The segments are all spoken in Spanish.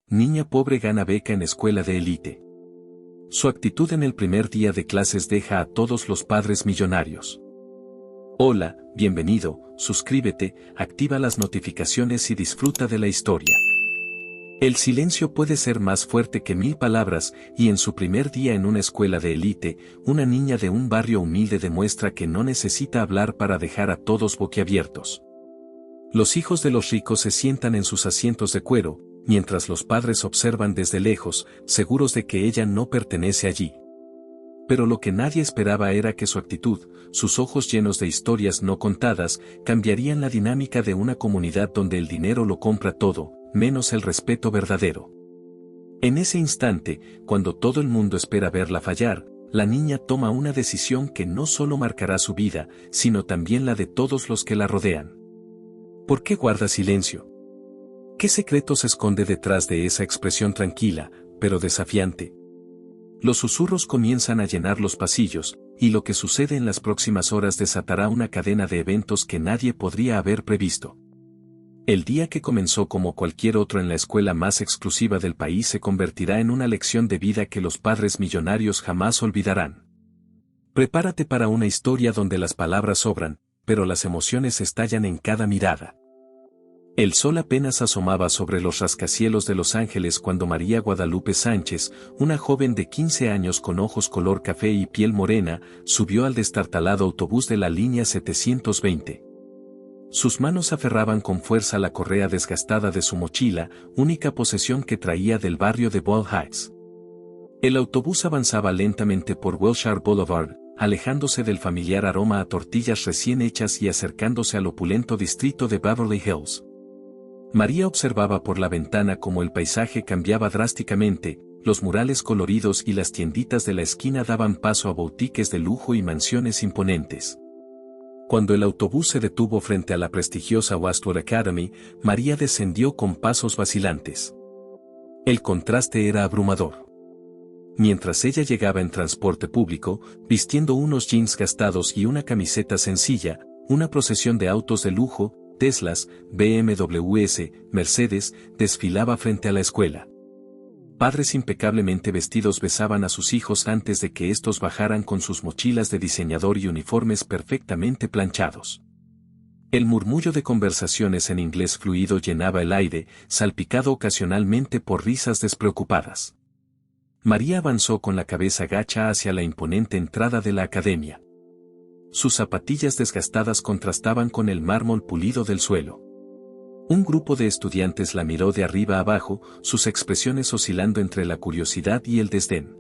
Niña pobre gana beca en escuela de élite. Su actitud en el primer día de clases deja a todos los padres millonarios. Hola, bienvenido, suscríbete, activa las notificaciones y disfruta de la historia. El silencio puede ser más fuerte que 1000 palabras, y en su primer día en una escuela de élite, una niña de un barrio humilde demuestra que no necesita hablar para dejar a todos boquiabiertos. Los hijos de los ricos se sientan en sus asientos de cuero, mientras los padres observan desde lejos, seguros de que ella no pertenece allí. Pero lo que nadie esperaba era que su actitud, sus ojos llenos de historias no contadas, cambiarían la dinámica de una comunidad donde el dinero lo compra todo, menos el respeto verdadero. En ese instante, cuando todo el mundo espera verla fallar, la niña toma una decisión que no solo marcará su vida, sino también la de todos los que la rodean. ¿Por qué guarda silencio? ¿Qué secreto se esconde detrás de esa expresión tranquila, pero desafiante? Los susurros comienzan a llenar los pasillos, y lo que sucede en las próximas horas desatará una cadena de eventos que nadie podría haber previsto. El día que comenzó como cualquier otro en la escuela más exclusiva del país se convertirá en una lección de vida que los padres millonarios jamás olvidarán. Prepárate para una historia donde las palabras sobran, pero las emociones estallan en cada mirada. El sol apenas asomaba sobre los rascacielos de Los Ángeles cuando María Guadalupe Sánchez, una joven de 15 años con ojos color café y piel morena, subió al destartalado autobús de la línea 720. Sus manos aferraban con fuerza la correa desgastada de su mochila, única posesión que traía del barrio de Ball Heights. El autobús avanzaba lentamente por Wilshire Boulevard, alejándose del familiar aroma a tortillas recién hechas y acercándose al opulento distrito de Beverly Hills. María observaba por la ventana cómo el paisaje cambiaba drásticamente, los murales coloridos y las tienditas de la esquina daban paso a boutiques de lujo y mansiones imponentes. Cuando el autobús se detuvo frente a la prestigiosa Westwood Academy, María descendió con pasos vacilantes. El contraste era abrumador. Mientras ella llegaba en transporte público, vistiendo unos jeans gastados y una camiseta sencilla, una procesión de autos de lujo, Teslas, BMWs, Mercedes, desfilaba frente a la escuela. Padres impecablemente vestidos besaban a sus hijos antes de que estos bajaran con sus mochilas de diseñador y uniformes perfectamente planchados. El murmullo de conversaciones en inglés fluido llenaba el aire, salpicado ocasionalmente por risas despreocupadas. María avanzó con la cabeza gacha hacia la imponente entrada de la academia. Sus zapatillas desgastadas contrastaban con el mármol pulido del suelo. Un grupo de estudiantes la miró de arriba abajo, sus expresiones oscilando entre la curiosidad y el desdén.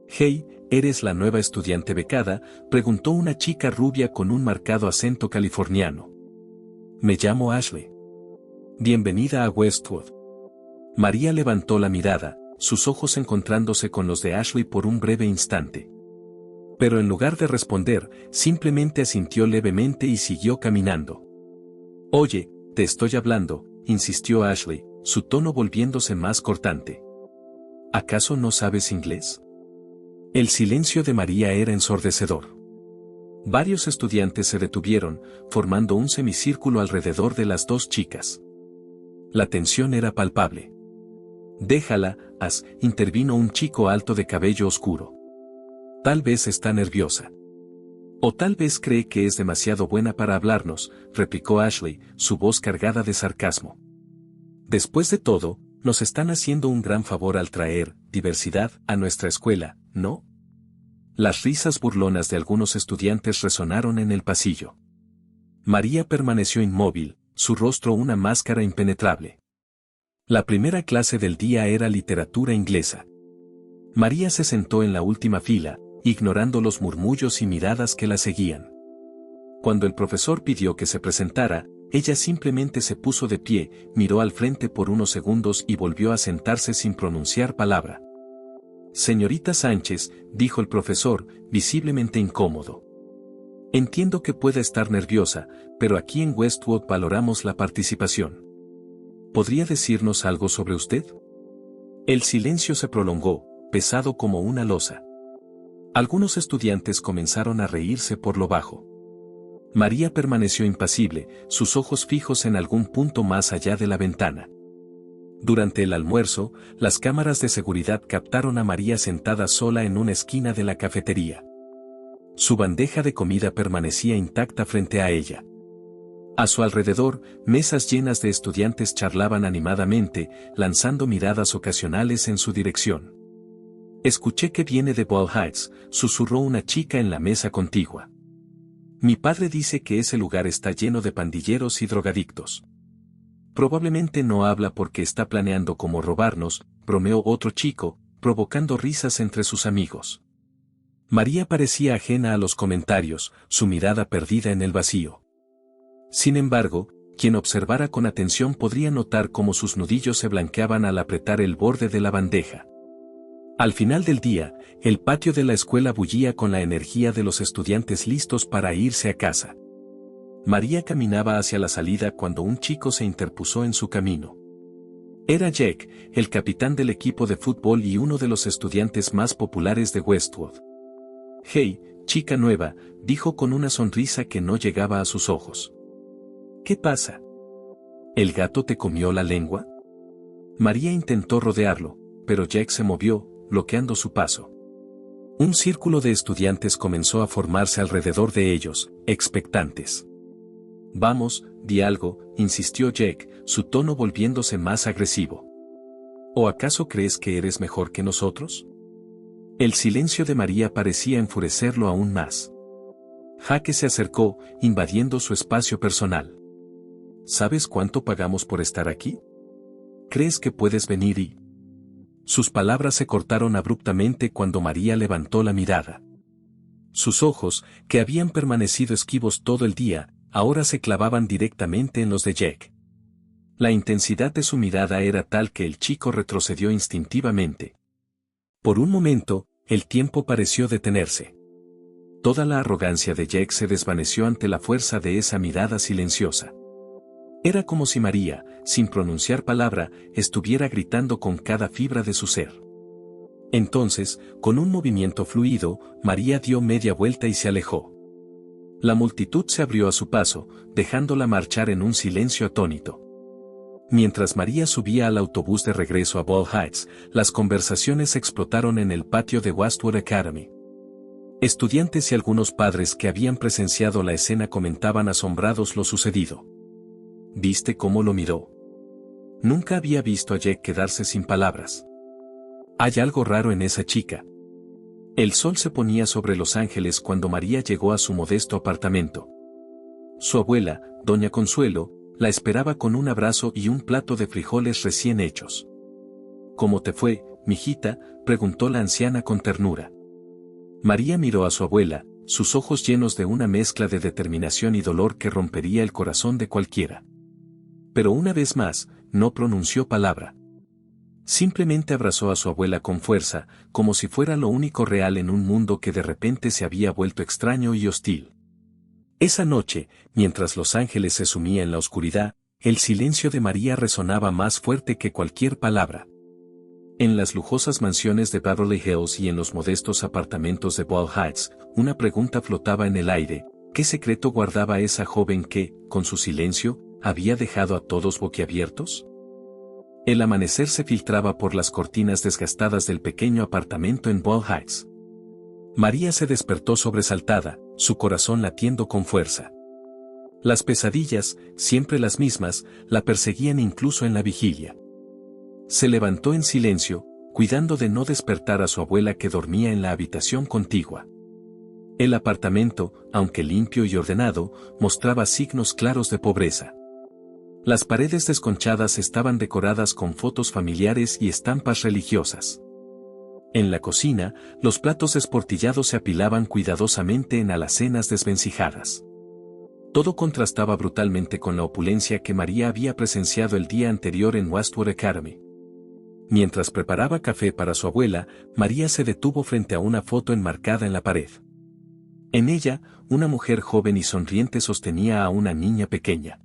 «Hey, ¿eres la nueva estudiante becada?», preguntó una chica rubia con un marcado acento californiano. «Me llamo Ashley. Bienvenida a Westwood». María levantó la mirada, sus ojos encontrándose con los de Ashley por un breve instante. Pero en lugar de responder, simplemente asintió levemente y siguió caminando. «Oye, te estoy hablando», insistió Ashley, su tono volviéndose más cortante. «¿Acaso no sabes inglés?». El silencio de María era ensordecedor. Varios estudiantes se detuvieron, formando un semicírculo alrededor de las dos chicas. La tensión era palpable. «Déjala, intervino un chico alto de cabello oscuro. «Tal vez está nerviosa. O tal vez cree que es demasiado buena para hablarnos», replicó Ashley, su voz cargada de sarcasmo. «Después de todo, nos están haciendo un gran favor al traer diversidad a nuestra escuela, ¿no?». Las risas burlonas de algunos estudiantes resonaron en el pasillo. María permaneció inmóvil, su rostro una máscara impenetrable. La primera clase del día era literatura inglesa. María se sentó en la última fila, ignorando los murmullos y miradas que la seguían. Cuando el profesor pidió que se presentara, ella simplemente se puso de pie, miró al frente por unos segundos y volvió a sentarse sin pronunciar palabra. «Señorita Sánchez», dijo el profesor, visiblemente incómodo. «Entiendo que pueda estar nerviosa, pero aquí en Westwood valoramos la participación. ¿Podría decirnos algo sobre usted?». El silencio se prolongó, pesado como una losa. Algunos estudiantes comenzaron a reírse por lo bajo. María permaneció impasible, sus ojos fijos en algún punto más allá de la ventana. Durante el almuerzo, las cámaras de seguridad captaron a María sentada sola en una esquina de la cafetería. Su bandeja de comida permanecía intacta frente a ella. A su alrededor, mesas llenas de estudiantes charlaban animadamente, lanzando miradas ocasionales en su dirección. «Escuché que viene de Ball Heights», susurró una chica en la mesa contigua. «Mi padre dice que ese lugar está lleno de pandilleros y drogadictos». «Probablemente no habla porque está planeando cómo robarnos», bromeó otro chico, provocando risas entre sus amigos. María parecía ajena a los comentarios, su mirada perdida en el vacío. Sin embargo, quien observara con atención podría notar cómo sus nudillos se blanqueaban al apretar el borde de la bandeja. Al final del día, el patio de la escuela bullía con la energía de los estudiantes listos para irse a casa. María caminaba hacia la salida cuando un chico se interpuso en su camino. Era Jack, el capitán del equipo de fútbol y uno de los estudiantes más populares de Westwood. «Hey, chica nueva», dijo con una sonrisa que no llegaba a sus ojos. «¿Qué pasa? ¿El gato te comió la lengua?» María intentó rodearlo, pero Jack se movió, bloqueando su paso. Un círculo de estudiantes comenzó a formarse alrededor de ellos, expectantes. «Vamos, di algo», insistió Jack, su tono volviéndose más agresivo. «¿O acaso crees que eres mejor que nosotros?» El silencio de María parecía enfurecerlo aún más. Jack se acercó, invadiendo su espacio personal. «¿Sabes cuánto pagamos por estar aquí? ¿Crees que puedes venir y...?» Sus palabras se cortaron abruptamente cuando María levantó la mirada. Sus ojos, que habían permanecido esquivos todo el día, ahora se clavaban directamente en los de Jack. La intensidad de su mirada era tal que el chico retrocedió instintivamente. Por un momento, el tiempo pareció detenerse. Toda la arrogancia de Jack se desvaneció ante la fuerza de esa mirada silenciosa. Era como si María, sin pronunciar palabra, estuviera gritando con cada fibra de su ser. Entonces, con un movimiento fluido, María dio media vuelta y se alejó. La multitud se abrió a su paso, dejándola marchar en un silencio atónito. Mientras María subía al autobús de regreso a Ball Heights, las conversaciones explotaron en el patio de Westwood Academy. Estudiantes y algunos padres que habían presenciado la escena comentaban asombrados lo sucedido. ¿Viste cómo lo miró? Nunca había visto a Jack quedarse sin palabras. Hay algo raro en esa chica. El sol se ponía sobre Los Ángeles cuando María llegó a su modesto apartamento. Su abuela, doña Consuelo, la esperaba con un abrazo y un plato de frijoles recién hechos. «¿Cómo te fue, mijita?», preguntó la anciana con ternura. María miró a su abuela, sus ojos llenos de una mezcla de determinación y dolor que rompería el corazón de cualquiera. Pero una vez más, no pronunció palabra. Simplemente abrazó a su abuela con fuerza, como si fuera lo único real en un mundo que de repente se había vuelto extraño y hostil. Esa noche, mientras Los Ángeles se sumía en la oscuridad, el silencio de María resonaba más fuerte que cualquier palabra. En las lujosas mansiones de Beverly Hills y en los modestos apartamentos de Ball Heights, una pregunta flotaba en el aire: ¿qué secreto guardaba esa joven que, con su silencio, había dejado a todos boquiabiertos? El amanecer se filtraba por las cortinas desgastadas del pequeño apartamento en Ball Heights. María se despertó sobresaltada, su corazón latiendo con fuerza. Las pesadillas, siempre las mismas, la perseguían incluso en la vigilia. Se levantó en silencio, cuidando de no despertar a su abuela que dormía en la habitación contigua. El apartamento, aunque limpio y ordenado, mostraba signos claros de pobreza. Las paredes desconchadas estaban decoradas con fotos familiares y estampas religiosas. En la cocina, los platos esportillados se apilaban cuidadosamente en alacenas desvencijadas. Todo contrastaba brutalmente con la opulencia que María había presenciado el día anterior en Westwood Academy. Mientras preparaba café para su abuela, María se detuvo frente a una foto enmarcada en la pared. En ella, una mujer joven y sonriente sostenía a una niña pequeña.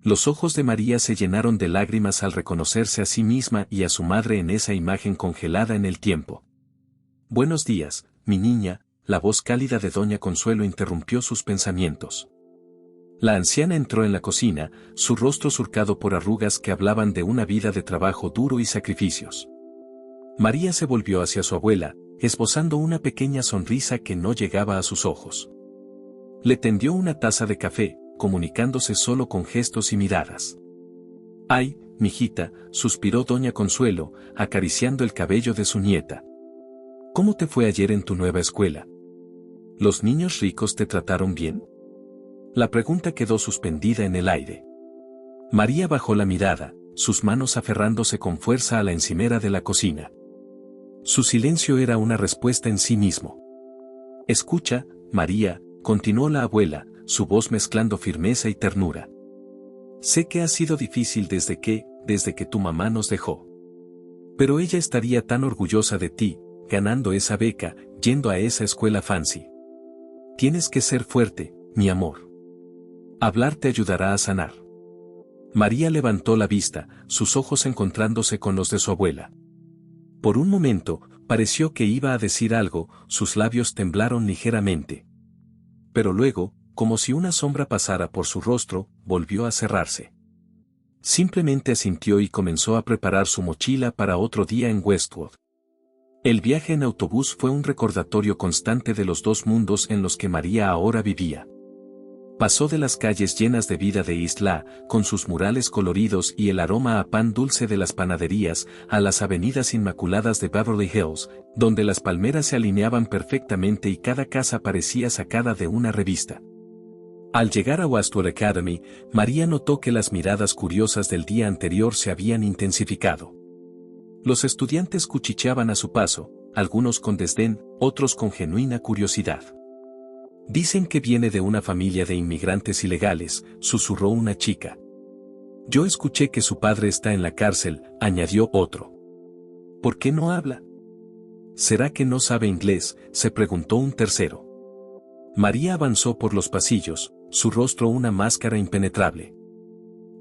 Los ojos de María se llenaron de lágrimas al reconocerse a sí misma y a su madre en esa imagen congelada en el tiempo. «Buenos días, mi niña», la voz cálida de doña Consuelo interrumpió sus pensamientos. La anciana entró en la cocina, su rostro surcado por arrugas que hablaban de una vida de trabajo duro y sacrificios. María se volvió hacia su abuela, esbozando una pequeña sonrisa que no llegaba a sus ojos. Le tendió una taza de café, comunicándose solo con gestos y miradas. «Ay, mijita», suspiró doña Consuelo, acariciando el cabello de su nieta. «¿Cómo te fue ayer en tu nueva escuela? ¿Los niños ricos te trataron bien?». La pregunta quedó suspendida en el aire. María bajó la mirada, sus manos aferrándose con fuerza a la encimera de la cocina. Su silencio era una respuesta en sí mismo. «Escucha, María», continuó la abuela, su voz mezclando firmeza y ternura. «Sé que ha sido difícil desde que tu mamá nos dejó. Pero ella estaría tan orgullosa de ti, ganando esa beca, yendo a esa escuela fancy. Tienes que ser fuerte, mi amor. Hablar te ayudará a sanar». María levantó la vista, sus ojos encontrándose con los de su abuela. Por un momento, pareció que iba a decir algo, sus labios temblaron ligeramente. Pero luego, como si una sombra pasara por su rostro, volvió a cerrarse. Simplemente asintió y comenzó a preparar su mochila para otro día en Westwood. El viaje en autobús fue un recordatorio constante de los dos mundos en los que María ahora vivía. Pasó de las calles llenas de vida de Isla, con sus murales coloridos y el aroma a pan dulce de las panaderías, a las avenidas inmaculadas de Beverly Hills, donde las palmeras se alineaban perfectamente y cada casa parecía sacada de una revista. Al llegar a Westwood Academy, María notó que las miradas curiosas del día anterior se habían intensificado. Los estudiantes cuchicheaban a su paso, algunos con desdén, otros con genuina curiosidad. «Dicen que viene de una familia de inmigrantes ilegales», susurró una chica. «Yo escuché que su padre está en la cárcel», añadió otro. «¿Por qué no habla?». «¿Será que no sabe inglés?», se preguntó un tercero. María avanzó por los pasillos, su rostro una máscara impenetrable.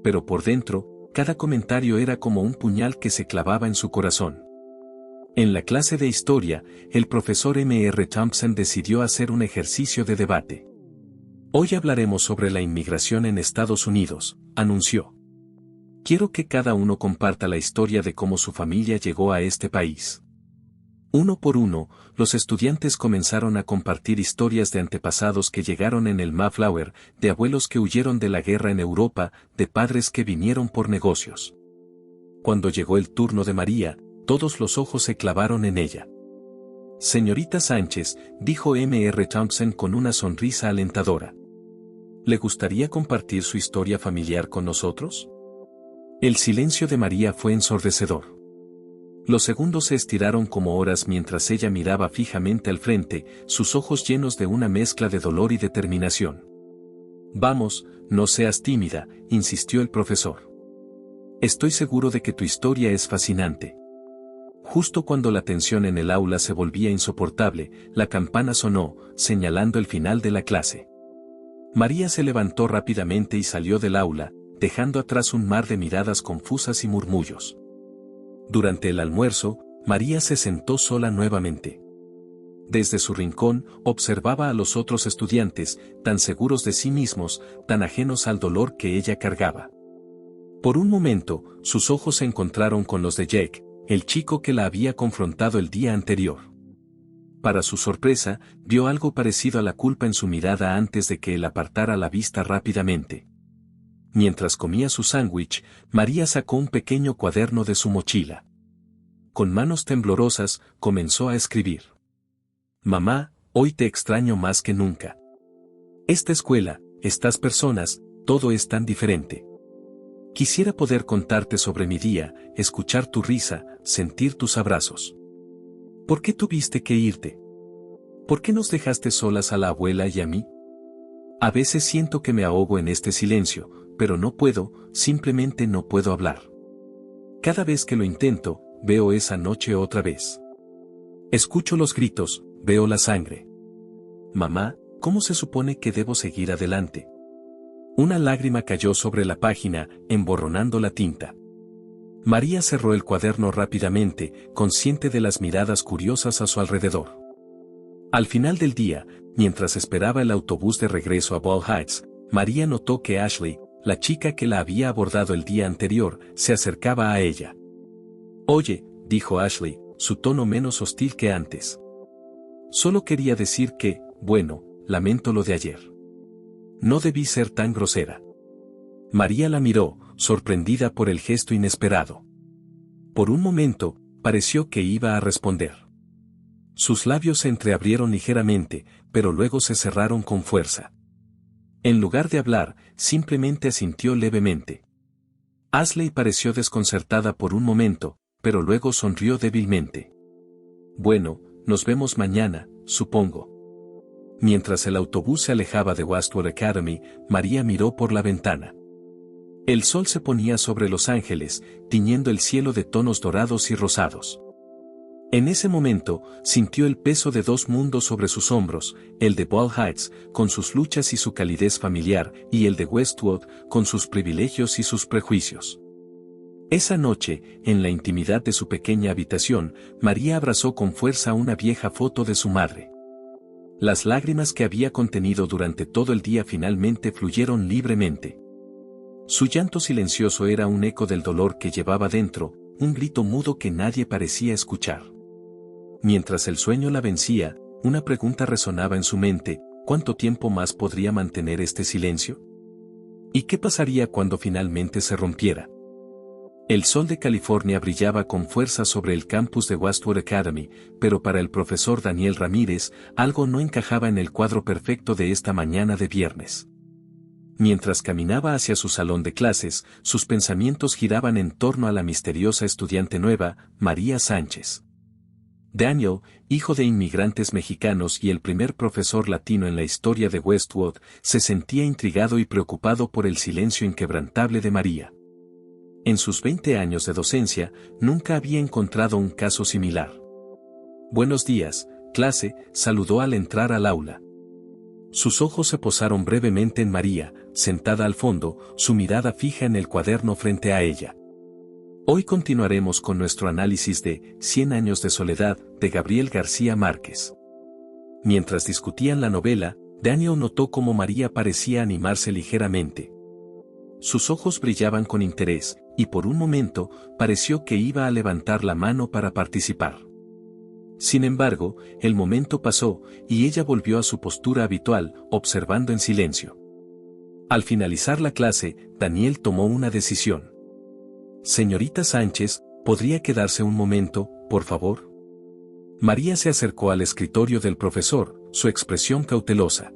Pero por dentro, cada comentario era como un puñal que se clavaba en su corazón. En la clase de historia, el profesor M.R. Thompson decidió hacer un ejercicio de debate. «Hoy hablaremos sobre la inmigración en Estados Unidos», anunció. «Quiero que cada uno comparta la historia de cómo su familia llegó a este país». Uno por uno, los estudiantes comenzaron a compartir historias de antepasados que llegaron en el Mayflower, de abuelos que huyeron de la guerra en Europa, de padres que vinieron por negocios. Cuando llegó el turno de María, todos los ojos se clavaron en ella. «Señorita Sánchez», dijo M.R. Thompson con una sonrisa alentadora. «¿Le gustaría compartir su historia familiar con nosotros?». El silencio de María fue ensordecedor. Los segundos se estiraron como horas mientras ella miraba fijamente al frente, sus ojos llenos de una mezcla de dolor y determinación. «Vamos, no seas tímida», insistió el profesor. «Estoy seguro de que tu historia es fascinante». Justo cuando la tensión en el aula se volvía insoportable, la campana sonó, señalando el final de la clase. María se levantó rápidamente y salió del aula, dejando atrás un mar de miradas confusas y murmullos. Durante el almuerzo, María se sentó sola nuevamente. Desde su rincón, observaba a los otros estudiantes, tan seguros de sí mismos, tan ajenos al dolor que ella cargaba. Por un momento, sus ojos se encontraron con los de Jake, el chico que la había confrontado el día anterior. Para su sorpresa, vio algo parecido a la culpa en su mirada antes de que él apartara la vista rápidamente. Mientras comía su sándwich, María sacó un pequeño cuaderno de su mochila. Con manos temblorosas, comenzó a escribir. «Mamá, hoy te extraño más que nunca. Esta escuela, estas personas, todo es tan diferente. Quisiera poder contarte sobre mi día, escuchar tu risa, sentir tus abrazos. ¿Por qué tuviste que irte? ¿Por qué nos dejaste solas a la abuela y a mí? A veces siento que me ahogo en este silencio, pero no puedo, simplemente no puedo hablar. Cada vez que lo intento, veo esa noche otra vez. Escucho los gritos, veo la sangre. Mamá, ¿cómo se supone que debo seguir adelante?». Una lágrima cayó sobre la página, emborronando la tinta. María cerró el cuaderno rápidamente, consciente de las miradas curiosas a su alrededor. Al final del día, mientras esperaba el autobús de regreso a Ball Heights, María notó que Ashley, la chica que la había abordado el día anterior, se acercaba a ella. «Oye», dijo Ashley, su tono menos hostil que antes. «Solo quería decir que, bueno, lamento lo de ayer. No debí ser tan grosera». María la miró, sorprendida por el gesto inesperado. Por un momento, pareció que iba a responder. Sus labios se entreabrieron ligeramente, pero luego se cerraron con fuerza. En lugar de hablar, simplemente asintió levemente. Ashley pareció desconcertada por un momento, pero luego sonrió débilmente. «Bueno, nos vemos mañana, supongo». Mientras el autobús se alejaba de Westwood Academy, María miró por la ventana. El sol se ponía sobre Los Ángeles, tiñendo el cielo de tonos dorados y rosados. En ese momento, sintió el peso de dos mundos sobre sus hombros, el de Ball Heights, con sus luchas y su calidez familiar, y el de Westwood, con sus privilegios y sus prejuicios. Esa noche, en la intimidad de su pequeña habitación, María abrazó con fuerza una vieja foto de su madre. Las lágrimas que había contenido durante todo el día finalmente fluyeron libremente. Su llanto silencioso era un eco del dolor que llevaba dentro, un grito mudo que nadie parecía escuchar. Mientras el sueño la vencía, una pregunta resonaba en su mente: ¿cuánto tiempo más podría mantener este silencio? ¿Y qué pasaría cuando finalmente se rompiera? El sol de California brillaba con fuerza sobre el campus de Westwood Academy, pero para el profesor Daniel Ramírez, algo no encajaba en el cuadro perfecto de esta mañana de viernes. Mientras caminaba hacia su salón de clases, sus pensamientos giraban en torno a la misteriosa estudiante nueva, María Sánchez. Daniel, hijo de inmigrantes mexicanos y el primer profesor latino en la historia de Westwood, se sentía intrigado y preocupado por el silencio inquebrantable de María. En sus 20 años de docencia, nunca había encontrado un caso similar. «Buenos días, clase», saludó al entrar al aula. Sus ojos se posaron brevemente en María, sentada al fondo, su mirada fija en el cuaderno frente a ella. Hoy continuaremos con nuestro análisis de 100 años de soledad, de Gabriel García Márquez. Mientras discutían la novela, Daniel notó cómo María parecía animarse ligeramente. Sus ojos brillaban con interés, y por un momento, pareció que iba a levantar la mano para participar. Sin embargo, el momento pasó, y ella volvió a su postura habitual, observando en silencio. Al finalizar la clase, Daniel tomó una decisión. «Señorita Sánchez, ¿podría quedarse un momento, por favor?» María se acercó al escritorio del profesor, su expresión cautelosa.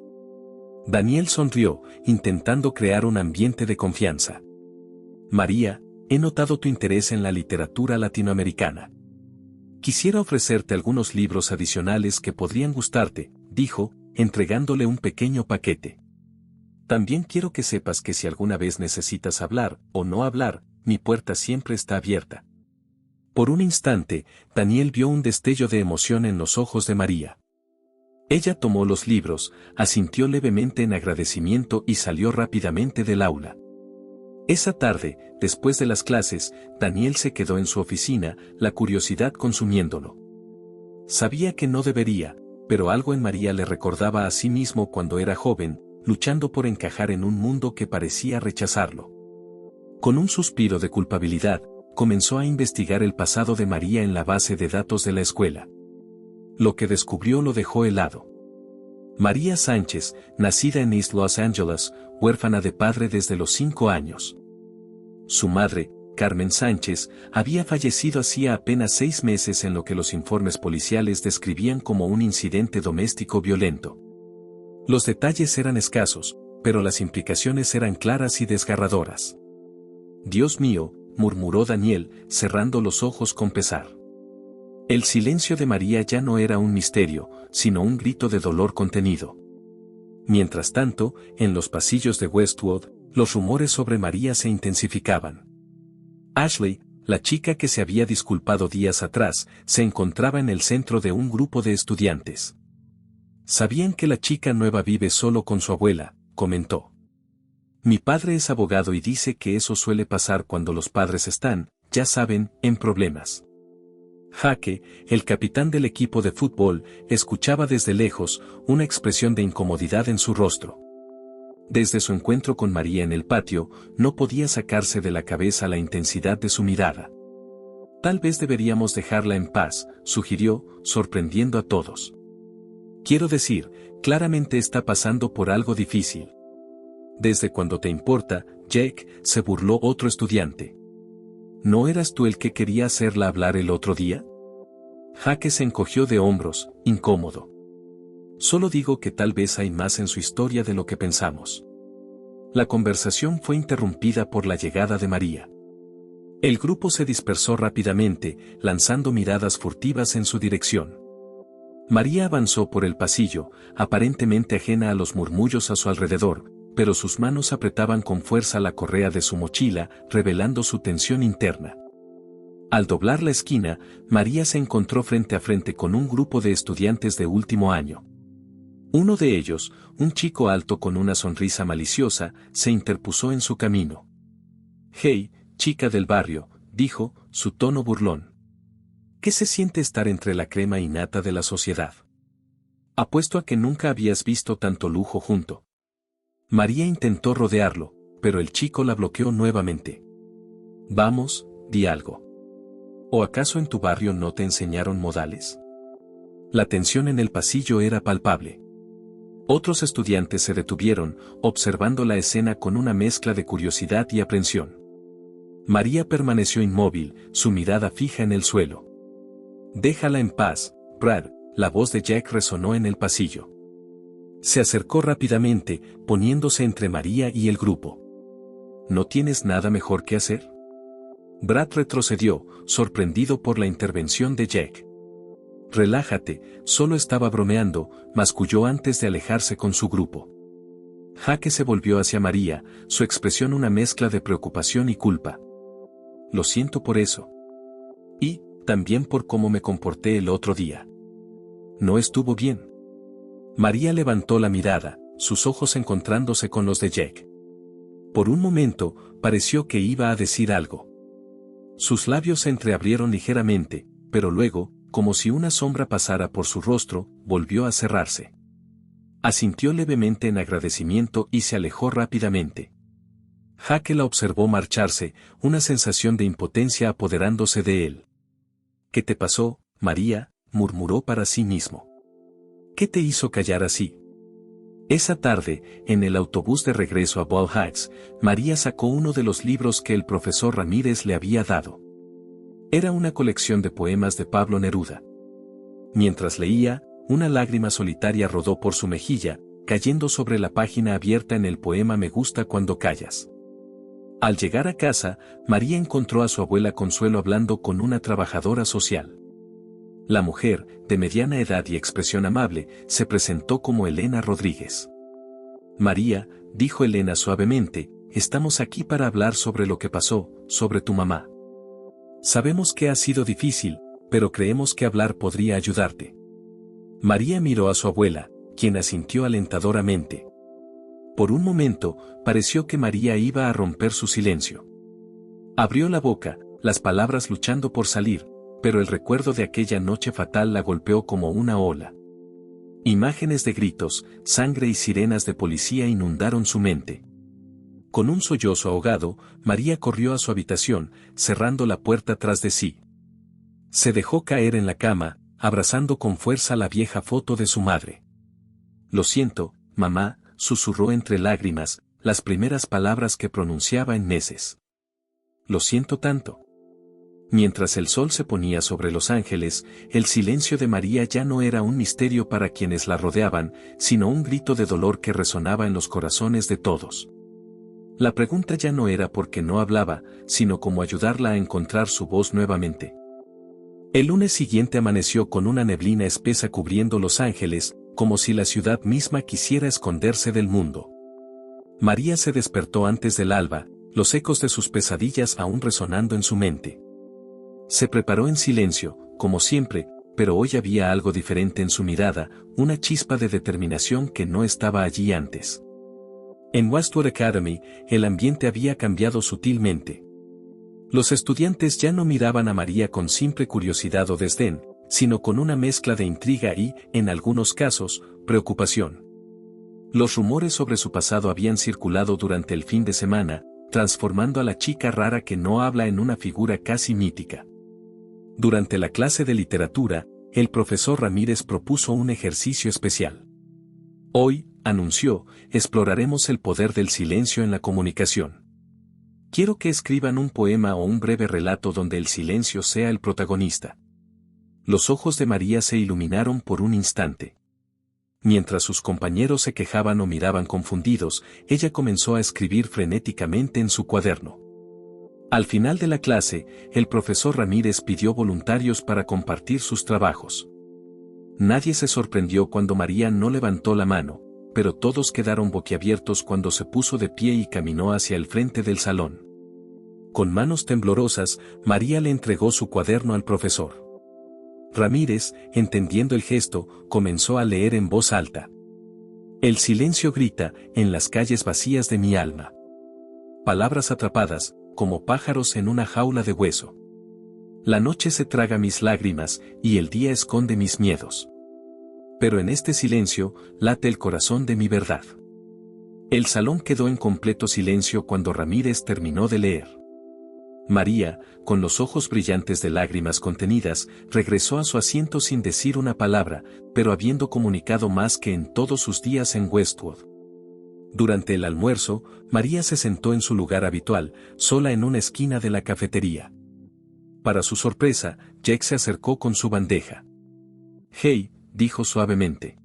Daniel sonrió, intentando crear un ambiente de confianza. «María, he notado tu interés en la literatura latinoamericana. Quisiera ofrecerte algunos libros adicionales que podrían gustarte», dijo, entregándole un pequeño paquete. «También quiero que sepas que si alguna vez necesitas hablar, o no hablar, mi puerta siempre está abierta». Por un instante, Daniel vio un destello de emoción en los ojos de María. Ella tomó los libros, asintió levemente en agradecimiento y salió rápidamente del aula. Esa tarde, después de las clases, Daniel se quedó en su oficina, la curiosidad consumiéndolo. Sabía que no debería, pero algo en María le recordaba a sí mismo cuando era joven, luchando por encajar en un mundo que parecía rechazarlo. Con un suspiro de culpabilidad, comenzó a investigar el pasado de María en la base de datos de la escuela. Lo que descubrió lo dejó helado. María Sánchez, nacida en East Los Angeles, huérfana de padre desde los 5 años. Su madre, Carmen Sánchez, había fallecido hacía apenas 6 meses en lo que los informes policiales describían como un incidente doméstico violento. Los detalles eran escasos, pero las implicaciones eran claras y desgarradoras. «Dios mío», murmuró Daniel, cerrando los ojos con pesar. El silencio de María ya no era un misterio, sino un grito de dolor contenido. Mientras tanto, en los pasillos de Westwood, los rumores sobre María se intensificaban. Ashley, la chica que se había disculpado días atrás, se encontraba en el centro de un grupo de estudiantes. «Sabían que la chica nueva vive solo con su abuela», comentó. «Mi padre es abogado y dice que eso suele pasar cuando los padres están, ya saben, en problemas». Jaque, el capitán del equipo de fútbol, escuchaba desde lejos, una expresión de incomodidad en su rostro. Desde su encuentro con María en el patio, no podía sacarse de la cabeza la intensidad de su mirada. Tal vez deberíamos dejarla en paz, sugirió, sorprendiendo a todos. Quiero decir, claramente está pasando por algo difícil. ¿Desde cuándo te importa, Jake?, se burló otro estudiante. ¿No eras tú el que quería hacerla hablar el otro día? Jake se encogió de hombros, incómodo. Solo digo que tal vez hay más en su historia de lo que pensamos. La conversación fue interrumpida por la llegada de María. El grupo se dispersó rápidamente, lanzando miradas furtivas en su dirección. María avanzó por el pasillo, aparentemente ajena a los murmullos a su alrededor, pero sus manos apretaban con fuerza la correa de su mochila, revelando su tensión interna. Al doblar la esquina, María se encontró frente a frente con un grupo de estudiantes de último año. Uno de ellos, un chico alto con una sonrisa maliciosa, se interpuso en su camino. «Hey, chica del barrio», dijo, su tono burlón. «¿Qué se siente estar entre la crema innata de la sociedad? Apuesto a que nunca habías visto tanto lujo junto». María intentó rodearlo, pero el chico la bloqueó nuevamente. «Vamos, di algo. ¿O acaso en tu barrio no te enseñaron modales?». La tensión en el pasillo era palpable. Otros estudiantes se detuvieron, observando la escena con una mezcla de curiosidad y aprensión. María permaneció inmóvil, su mirada fija en el suelo. «Déjala en paz, Brad», la voz de Jack resonó en el pasillo. Se acercó rápidamente, poniéndose entre María y el grupo. «¿No tienes nada mejor que hacer?». Brad retrocedió, sorprendido por la intervención de Jack. «Relájate, solo estaba bromeando», masculló antes de alejarse con su grupo. Jake se volvió hacia María, su expresión una mezcla de preocupación y culpa. «Lo siento por eso. Y, también por cómo me comporté el otro día. No estuvo bien». María levantó la mirada, sus ojos encontrándose con los de Jack. Por un momento, pareció que iba a decir algo. Sus labios se entreabrieron ligeramente, pero luego, como si una sombra pasara por su rostro, volvió a cerrarse. Asintió levemente en agradecimiento y se alejó rápidamente. Jake la observó marcharse, una sensación de impotencia apoderándose de él. «¿Qué te pasó, María?», murmuró para sí mismo. «¿Qué te hizo callar así?». Esa tarde, en el autobús de regreso a Ball Heights, María sacó uno de los libros que el profesor Ramírez le había dado. Era una colección de poemas de Pablo Neruda. Mientras leía, una lágrima solitaria rodó por su mejilla, cayendo sobre la página abierta en el poema Me gusta cuando callas. Al llegar a casa, María encontró a su abuela Consuelo hablando con una trabajadora social. La mujer, de mediana edad y expresión amable, se presentó como Elena Rodríguez. «María», dijo Elena suavemente, «estamos aquí para hablar sobre lo que pasó, sobre tu mamá. Sabemos que ha sido difícil, pero creemos que hablar podría ayudarte». María miró a su abuela, quien asintió alentadoramente. Por un momento, pareció que María iba a romper su silencio. Abrió la boca, las palabras luchando por salir, pero el recuerdo de aquella noche fatal la golpeó como una ola. Imágenes de gritos, sangre y sirenas de policía inundaron su mente. Con un sollozo ahogado, María corrió a su habitación, cerrando la puerta tras de sí. Se dejó caer en la cama, abrazando con fuerza la vieja foto de su madre. «Lo siento, mamá», susurró entre lágrimas, las primeras palabras que pronunciaba en meses. «Lo siento tanto». Mientras el sol se ponía sobre Los Ángeles, el silencio de María ya no era un misterio para quienes la rodeaban, sino un grito de dolor que resonaba en los corazones de todos. La pregunta ya no era por qué no hablaba, sino cómo ayudarla a encontrar su voz nuevamente. El lunes siguiente amaneció con una neblina espesa cubriendo Los Ángeles, como si la ciudad misma quisiera esconderse del mundo. María se despertó antes del alba, los ecos de sus pesadillas aún resonando en su mente. Se preparó en silencio, como siempre, pero hoy había algo diferente en su mirada, una chispa de determinación que no estaba allí antes. En Westwood Academy, el ambiente había cambiado sutilmente. Los estudiantes ya no miraban a María con simple curiosidad o desdén, sino con una mezcla de intriga y, en algunos casos, preocupación. Los rumores sobre su pasado habían circulado durante el fin de semana, transformando a la chica rara que no habla en una figura casi mítica. Durante la clase de literatura, el profesor Ramírez propuso un ejercicio especial. Hoy, anunció, exploraremos el poder del silencio en la comunicación. Quiero que escriban un poema o un breve relato donde el silencio sea el protagonista. Los ojos de María se iluminaron por un instante. Mientras sus compañeros se quejaban o miraban confundidos, ella comenzó a escribir frenéticamente en su cuaderno. Al final de la clase, el profesor Ramírez pidió voluntarios para compartir sus trabajos. Nadie se sorprendió cuando María no levantó la mano, pero todos quedaron boquiabiertos cuando se puso de pie y caminó hacia el frente del salón. Con manos temblorosas, María le entregó su cuaderno al profesor. Ramírez, entendiendo el gesto, comenzó a leer en voz alta. El silencio grita, en las calles vacías de mi alma. Palabras atrapadas, como pájaros en una jaula de hueso. La noche se traga mis lágrimas, y el día esconde mis miedos. Pero en este silencio, late el corazón de mi verdad. El salón quedó en completo silencio cuando Ramírez terminó de leer. María, con los ojos brillantes de lágrimas contenidas, regresó a su asiento sin decir una palabra, pero habiendo comunicado más que en todos sus días en Westwood. Durante el almuerzo, María se sentó en su lugar habitual, sola en una esquina de la cafetería. Para su sorpresa, Jake se acercó con su bandeja. «Hey», dijo suavemente.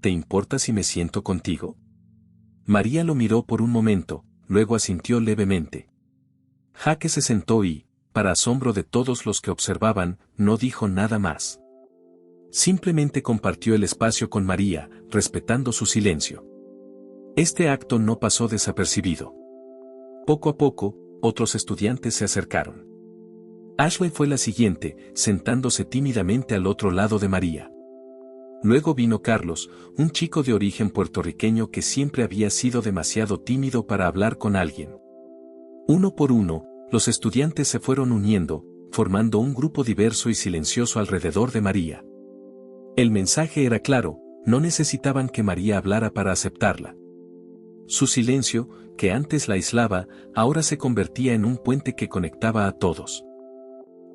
«¿Te importa si me siento contigo?» María lo miró por un momento, luego asintió levemente. Jake se sentó y, para asombro de todos los que observaban, no dijo nada más. Simplemente compartió el espacio con María, respetando su silencio. Este acto no pasó desapercibido. Poco a poco, otros estudiantes se acercaron. Ashley fue la siguiente, sentándose tímidamente al otro lado de María. Luego vino Carlos, un chico de origen puertorriqueño que siempre había sido demasiado tímido para hablar con alguien. Uno por uno, los estudiantes se fueron uniendo, formando un grupo diverso y silencioso alrededor de María. El mensaje era claro, no necesitaban que María hablara para aceptarla. Su silencio, que antes la aislaba, ahora se convertía en un puente que conectaba a todos.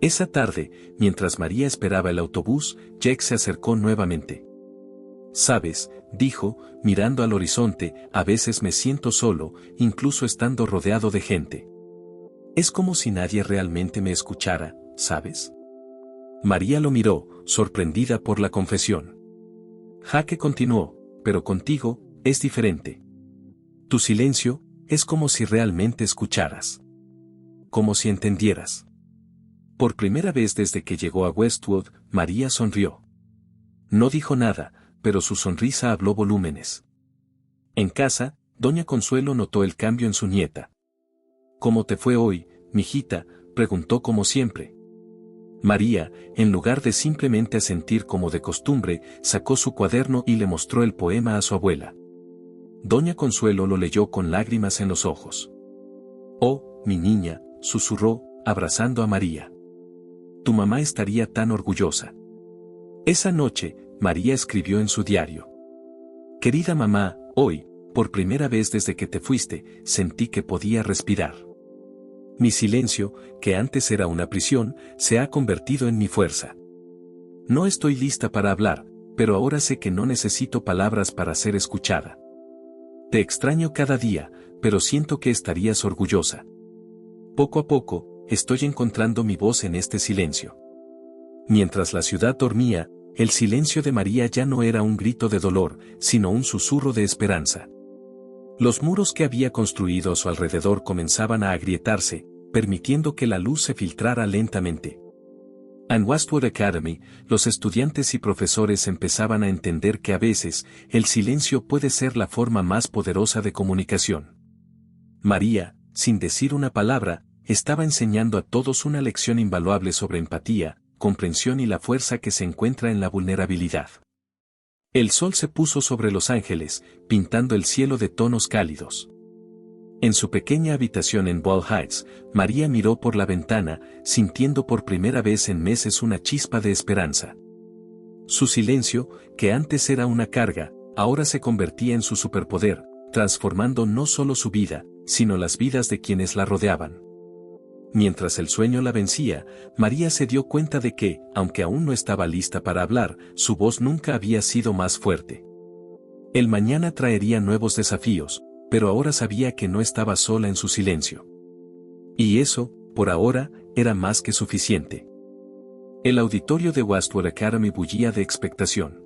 Esa tarde, mientras María esperaba el autobús, Jake se acercó nuevamente. «Sabes», dijo, mirando al horizonte, «a veces me siento solo, incluso estando rodeado de gente. Es como si nadie realmente me escuchara, ¿sabes?» María lo miró, sorprendida por la confesión. Jake continuó, «Pero contigo, es diferente. Tu silencio, es como si realmente escucharas. Como si entendieras». Por primera vez desde que llegó a Westwood, María sonrió. No dijo nada, pero su sonrisa habló volúmenes. En casa, doña Consuelo notó el cambio en su nieta. «¿Cómo te fue hoy, mijita?», preguntó como siempre. María, en lugar de simplemente asentir como de costumbre, sacó su cuaderno y le mostró el poema a su abuela. Doña Consuelo lo leyó con lágrimas en los ojos. «Oh, mi niña», susurró, abrazando a María. «Tu mamá estaría tan orgullosa». Esa noche, María escribió en su diario. «Querida mamá, hoy, por primera vez desde que te fuiste, sentí que podía respirar. Mi silencio, que antes era una prisión, se ha convertido en mi fuerza. No estoy lista para hablar, pero ahora sé que no necesito palabras para ser escuchada. Te extraño cada día, pero siento que estarías orgullosa. Poco a poco, estoy encontrando mi voz en este silencio». Mientras la ciudad dormía, el silencio de María ya no era un grito de dolor, sino un susurro de esperanza. Los muros que había construido a su alrededor comenzaban a agrietarse, permitiendo que la luz se filtrara lentamente. En Westwood Academy, los estudiantes y profesores empezaban a entender que a veces, el silencio puede ser la forma más poderosa de comunicación. María, sin decir una palabra, estaba enseñando a todos una lección invaluable sobre empatía, comprensión y la fuerza que se encuentra en la vulnerabilidad. El sol se puso sobre Los Ángeles, pintando el cielo de tonos cálidos. En su pequeña habitación en Wall Heights, María miró por la ventana, sintiendo por primera vez en meses una chispa de esperanza. Su silencio, que antes era una carga, ahora se convertía en su superpoder, transformando no solo su vida, sino las vidas de quienes la rodeaban. Mientras el sueño la vencía, María se dio cuenta de que, aunque aún no estaba lista para hablar, su voz nunca había sido más fuerte. El mañana traería nuevos desafíos, pero ahora sabía que no estaba sola en su silencio. Y eso, por ahora, era más que suficiente. El auditorio de Westwood Academy bullía de expectación.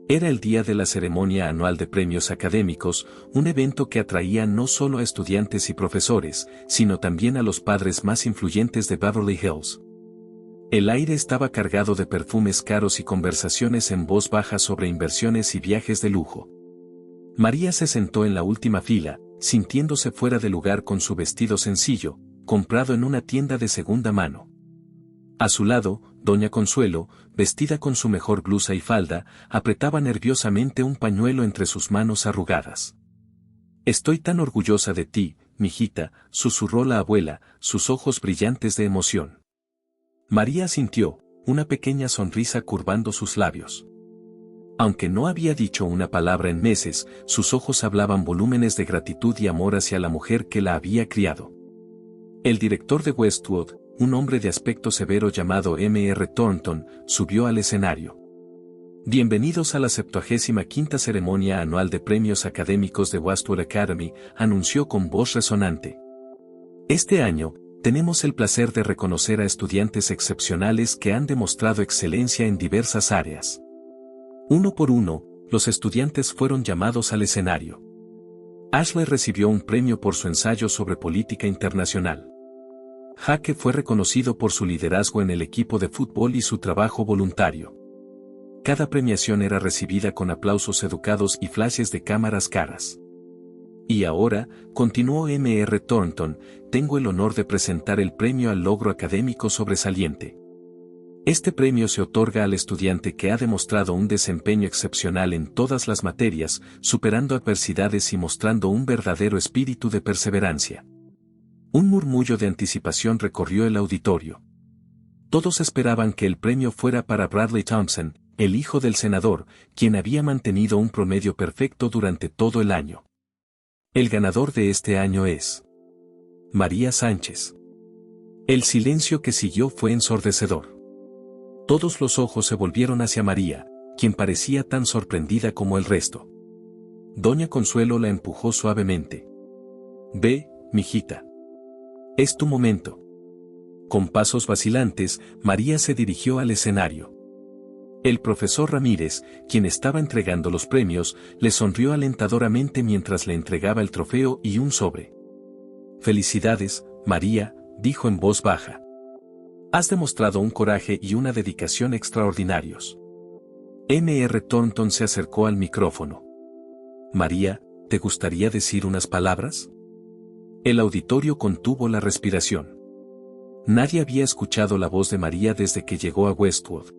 Era el día de la ceremonia anual de premios académicos, un evento que atraía no solo a estudiantes y profesores, sino también a los padres más influyentes de Beverly Hills. El aire estaba cargado de perfumes caros y conversaciones en voz baja sobre inversiones y viajes de lujo. María se sentó en la última fila, sintiéndose fuera de lugar con su vestido sencillo, comprado en una tienda de segunda mano. A su lado, doña Consuelo, vestida con su mejor blusa y falda, apretaba nerviosamente un pañuelo entre sus manos arrugadas. «Estoy tan orgullosa de ti, mijita», susurró la abuela, sus ojos brillantes de emoción. María sintió, una pequeña sonrisa curvando sus labios. Aunque no había dicho una palabra en meses, sus ojos hablaban volúmenes de gratitud y amor hacia la mujer que la había criado. El director de Westwood, un hombre de aspecto severo llamado M.R. Thornton, subió al escenario. «Bienvenidos a la 75ª ceremonia anual de premios académicos de Westwood Academy», anunció con voz resonante. «Este año, tenemos el placer de reconocer a estudiantes excepcionales que han demostrado excelencia en diversas áreas». Uno por uno, los estudiantes fueron llamados al escenario. Ashley recibió un premio por su ensayo sobre política internacional. Jake fue reconocido por su liderazgo en el equipo de fútbol y su trabajo voluntario. Cada premiación era recibida con aplausos educados y flashes de cámaras caras. Y ahora, continuó M.R. Thornton, tengo el honor de presentar el premio al logro académico sobresaliente. Este premio se otorga al estudiante que ha demostrado un desempeño excepcional en todas las materias, superando adversidades y mostrando un verdadero espíritu de perseverancia. Un murmullo de anticipación recorrió el auditorio. Todos esperaban que el premio fuera para Bradley Thompson, el hijo del senador, quien había mantenido un promedio perfecto durante todo el año. El ganador de este año es María Sánchez. El silencio que siguió fue ensordecedor. Todos los ojos se volvieron hacia María, quien parecía tan sorprendida como el resto. Doña Consuelo la empujó suavemente. «Ve, mijita. Es tu momento». Con pasos vacilantes, María se dirigió al escenario. El profesor Ramírez, quien estaba entregando los premios, le sonrió alentadoramente mientras le entregaba el trofeo y un sobre. «Felicidades, María», dijo en voz baja. «Has demostrado un coraje y una dedicación extraordinarios». M.R. Thornton se acercó al micrófono. «María, ¿te gustaría decir unas palabras?». El auditorio contuvo la respiración. Nadie había escuchado la voz de María desde que llegó a Westwood.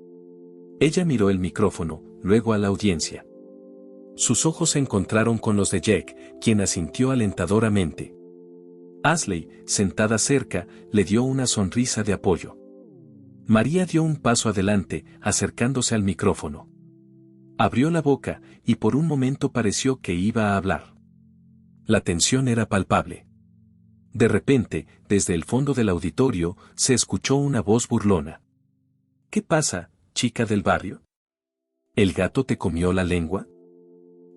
Ella miró el micrófono, luego a la audiencia. Sus ojos se encontraron con los de Jack, quien asintió alentadoramente. Ashley, sentada cerca, le dio una sonrisa de apoyo. María dio un paso adelante, acercándose al micrófono. Abrió la boca, y por un momento pareció que iba a hablar. La tensión era palpable. De repente, desde el fondo del auditorio, se escuchó una voz burlona. «¿Qué pasa, chica del barrio? ¿El gato te comió la lengua?».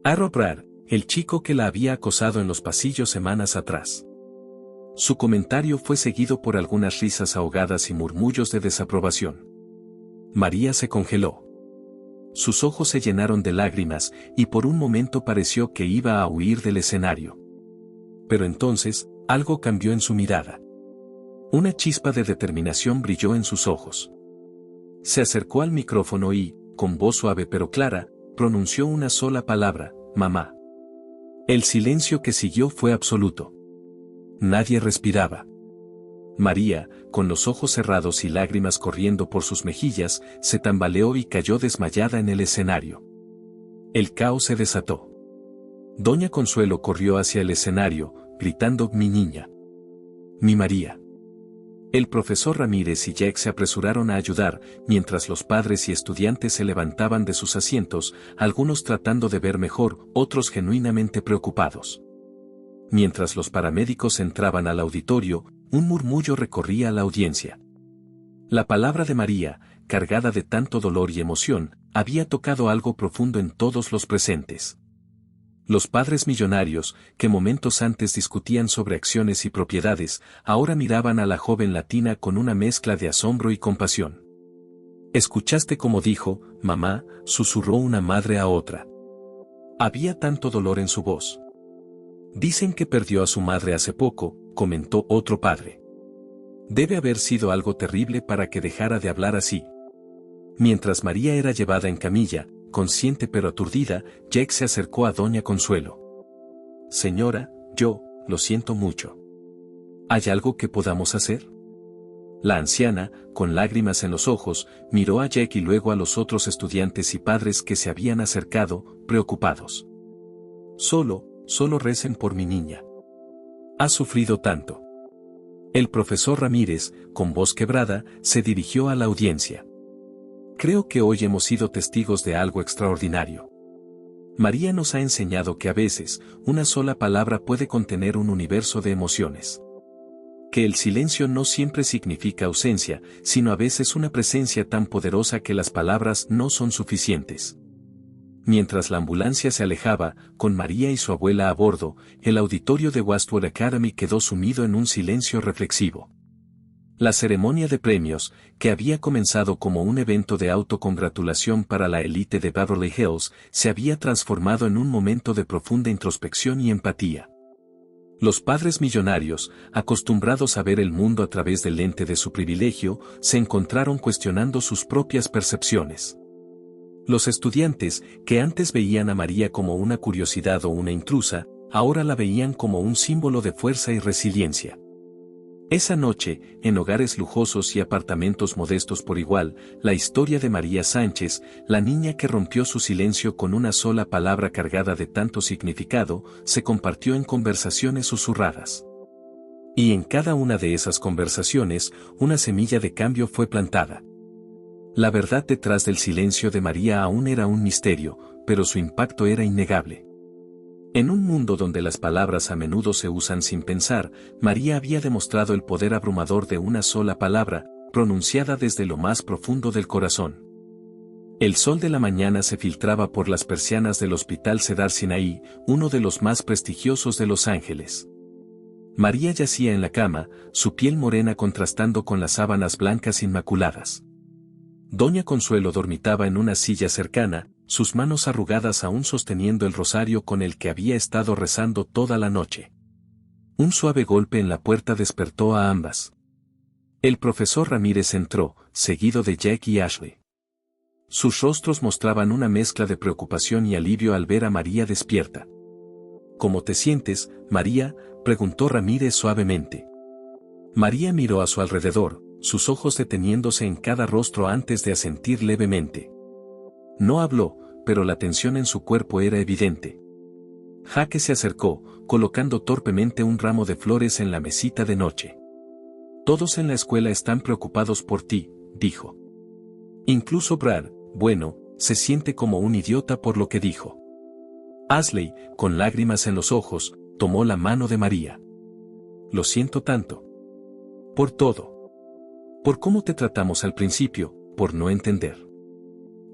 Arrow Brad, el chico que la había acosado en los pasillos semanas atrás. Su comentario fue seguido por algunas risas ahogadas y murmullos de desaprobación. María se congeló. Sus ojos se llenaron de lágrimas, y por un momento pareció que iba a huir del escenario. Pero entonces, algo cambió en su mirada. Una chispa de determinación brilló en sus ojos. Se acercó al micrófono y, con voz suave pero clara, pronunció una sola palabra: «mamá». El silencio que siguió fue absoluto. Nadie respiraba. María, con los ojos cerrados y lágrimas corriendo por sus mejillas, se tambaleó y cayó desmayada en el escenario. El caos se desató. Doña Consuelo corrió hacia el escenario, gritando: «Mi niña. Mi María». El profesor Ramírez y Jack se apresuraron a ayudar, mientras los padres y estudiantes se levantaban de sus asientos, algunos tratando de ver mejor, otros genuinamente preocupados. Mientras los paramédicos entraban al auditorio, un murmullo recorría la audiencia. La palabra de María, cargada de tanto dolor y emoción, había tocado algo profundo en todos los presentes. Los padres millonarios, que momentos antes discutían sobre acciones y propiedades, ahora miraban a la joven latina con una mezcla de asombro y compasión. «¿Escuchaste cómo dijo, mamá?», susurró una madre a otra. Había tanto dolor en su voz. «Dicen que perdió a su madre hace poco», comentó otro padre. «Debe haber sido algo terrible para que dejara de hablar así». Mientras María era llevada en camilla, consciente pero aturdida, Jack se acercó a doña Consuelo. «Señora, lo siento mucho. ¿Hay algo que podamos hacer?». La anciana, con lágrimas en los ojos, miró a Jack y luego a los otros estudiantes y padres que se habían acercado, preocupados. Solo recen por mi niña. Ha sufrido tanto». El profesor Ramírez, con voz quebrada, se dirigió a la audiencia. «Creo que hoy hemos sido testigos de algo extraordinario. María nos ha enseñado que a veces, una sola palabra puede contener un universo de emociones. Que el silencio no siempre significa ausencia, sino a veces una presencia tan poderosa que las palabras no son suficientes». Mientras la ambulancia se alejaba, con María y su abuela a bordo, el auditorio de Westwood Academy quedó sumido en un silencio reflexivo. La ceremonia de premios, que había comenzado como un evento de autocongratulación para la élite de Beverly Hills, se había transformado en un momento de profunda introspección y empatía. Los padres millonarios, acostumbrados a ver el mundo a través del lente de su privilegio, se encontraron cuestionando sus propias percepciones. Los estudiantes, que antes veían a María como una curiosidad o una intrusa, ahora la veían como un símbolo de fuerza y resiliencia. Esa noche, en hogares lujosos y apartamentos modestos por igual, la historia de María Sánchez, la niña que rompió su silencio con una sola palabra cargada de tanto significado, se compartió en conversaciones susurradas. Y en cada una de esas conversaciones, una semilla de cambio fue plantada. La verdad detrás del silencio de María aún era un misterio, pero su impacto era innegable. En un mundo donde las palabras a menudo se usan sin pensar, María había demostrado el poder abrumador de una sola palabra, pronunciada desde lo más profundo del corazón. El sol de la mañana se filtraba por las persianas del Hospital Cedar Sinai, uno de los más prestigiosos de Los Ángeles. María yacía en la cama, su piel morena contrastando con las sábanas blancas inmaculadas. Doña Consuelo dormitaba en una silla cercana, sus manos arrugadas aún sosteniendo el rosario con el que había estado rezando toda la noche. Un suave golpe en la puerta despertó a ambas. El profesor Ramírez entró, seguido de Jack y Ashley. Sus rostros mostraban una mezcla de preocupación y alivio al ver a María despierta. «¿Cómo te sientes, María?», preguntó Ramírez suavemente. María miró a su alrededor, sus ojos deteniéndose en cada rostro antes de asentir levemente. No habló, pero la tensión en su cuerpo era evidente. Jaque se acercó, colocando torpemente un ramo de flores en la mesita de noche. «Todos en la escuela están preocupados por ti», dijo. Incluso Brad, se siente como un idiota por lo que dijo. Ashley, con lágrimas en los ojos, tomó la mano de María. «Lo siento tanto. Por todo. Por cómo te tratamos al principio, por no entender».